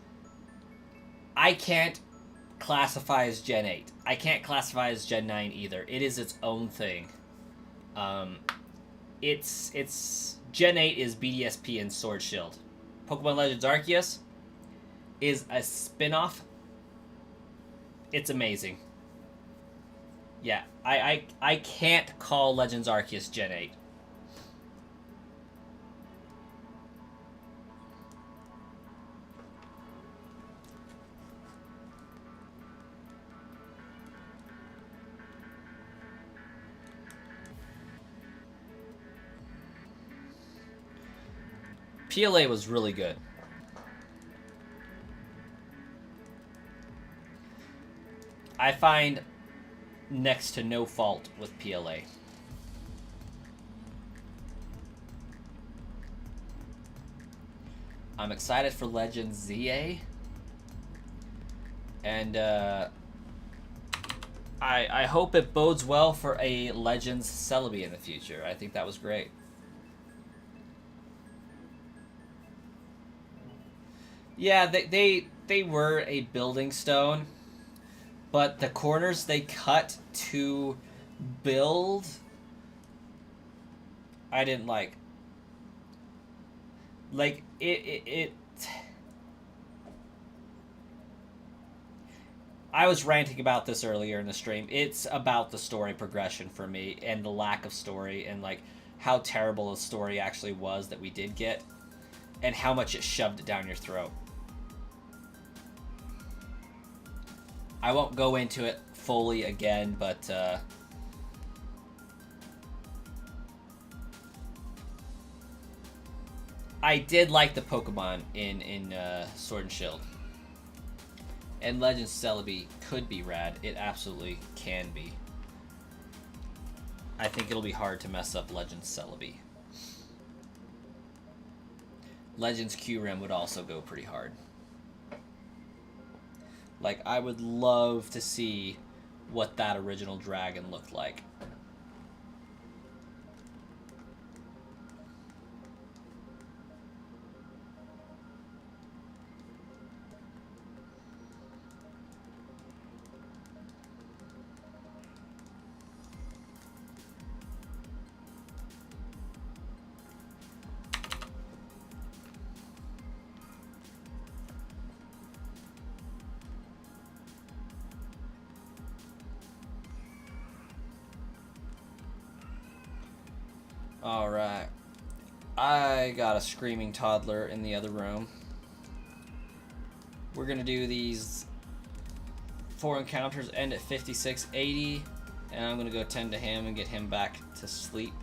S1: I can't classify as Gen 8. I can't classify as Gen 9 either. It is its own thing. It's Gen 8 is BDSP and Sword Shield. Pokemon Legends Arceus is a spin-off. It's amazing. Yeah, I can't call Legends Arceus Gen 8. PLA was really good. I find next to no fault with PLA. I'm excited for Legends ZA. And I hope it bodes well for a Legends Celebi in the future. I think that was great. Yeah, they were a building stone. But the corners they cut to build, I didn't like. Like, it I was ranting about this earlier in the stream. It's about the story progression for me, and the lack of story, and, like, how terrible the story actually was that we did get, and how much it shoved it down your throat. I won't go into it fully again, but I did like the Pokemon in Sword and Shield. And Legends Celebi could be rad. It absolutely can be. I think it'll be hard to mess up Legends Celebi. Legends Kyurem would also go pretty hard. Like, I would love to see what that original dragon looked like. Alright. I got a screaming toddler in the other room. We're gonna do these 4 encounters, end at 5680, and I'm gonna go tend to him and get him back to sleep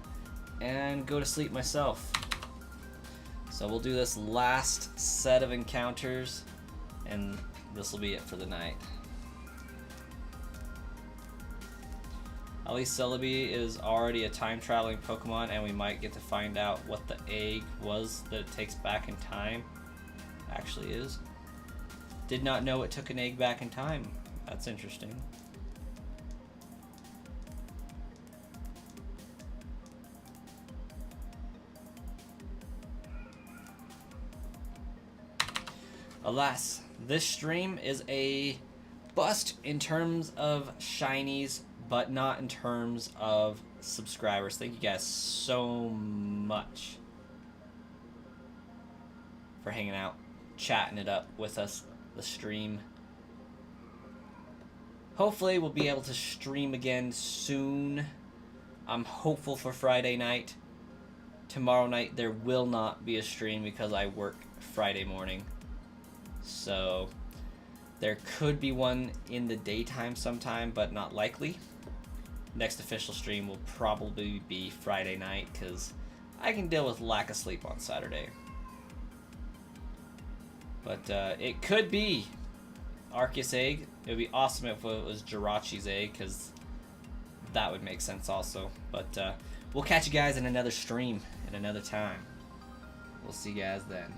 S1: and go to sleep myself. So we'll do this last set of encounters, and this will be it for the night. At least Celebi is already a time-traveling Pokemon, and we might get to find out what the egg was that it takes back in time actually is. Did not know it took an egg back in time. That's interesting. Alas, this stream is a bust in terms of shinies, but not in terms of subscribers. Thank you guys so much for hanging out, chatting it up with us, the stream. Hopefully we'll be able to stream again soon. I'm hopeful for Friday night. Tomorrow night there will not be a stream because I work Friday morning. So there could be one in the daytime sometime, but not likely. Next official stream will probably be Friday night because I can deal with lack of sleep on Saturday. But it could be Arceus egg. It would be awesome if it was Jirachi's egg, because that would make sense also. But we'll catch you guys in another stream at another time. We'll see you guys then.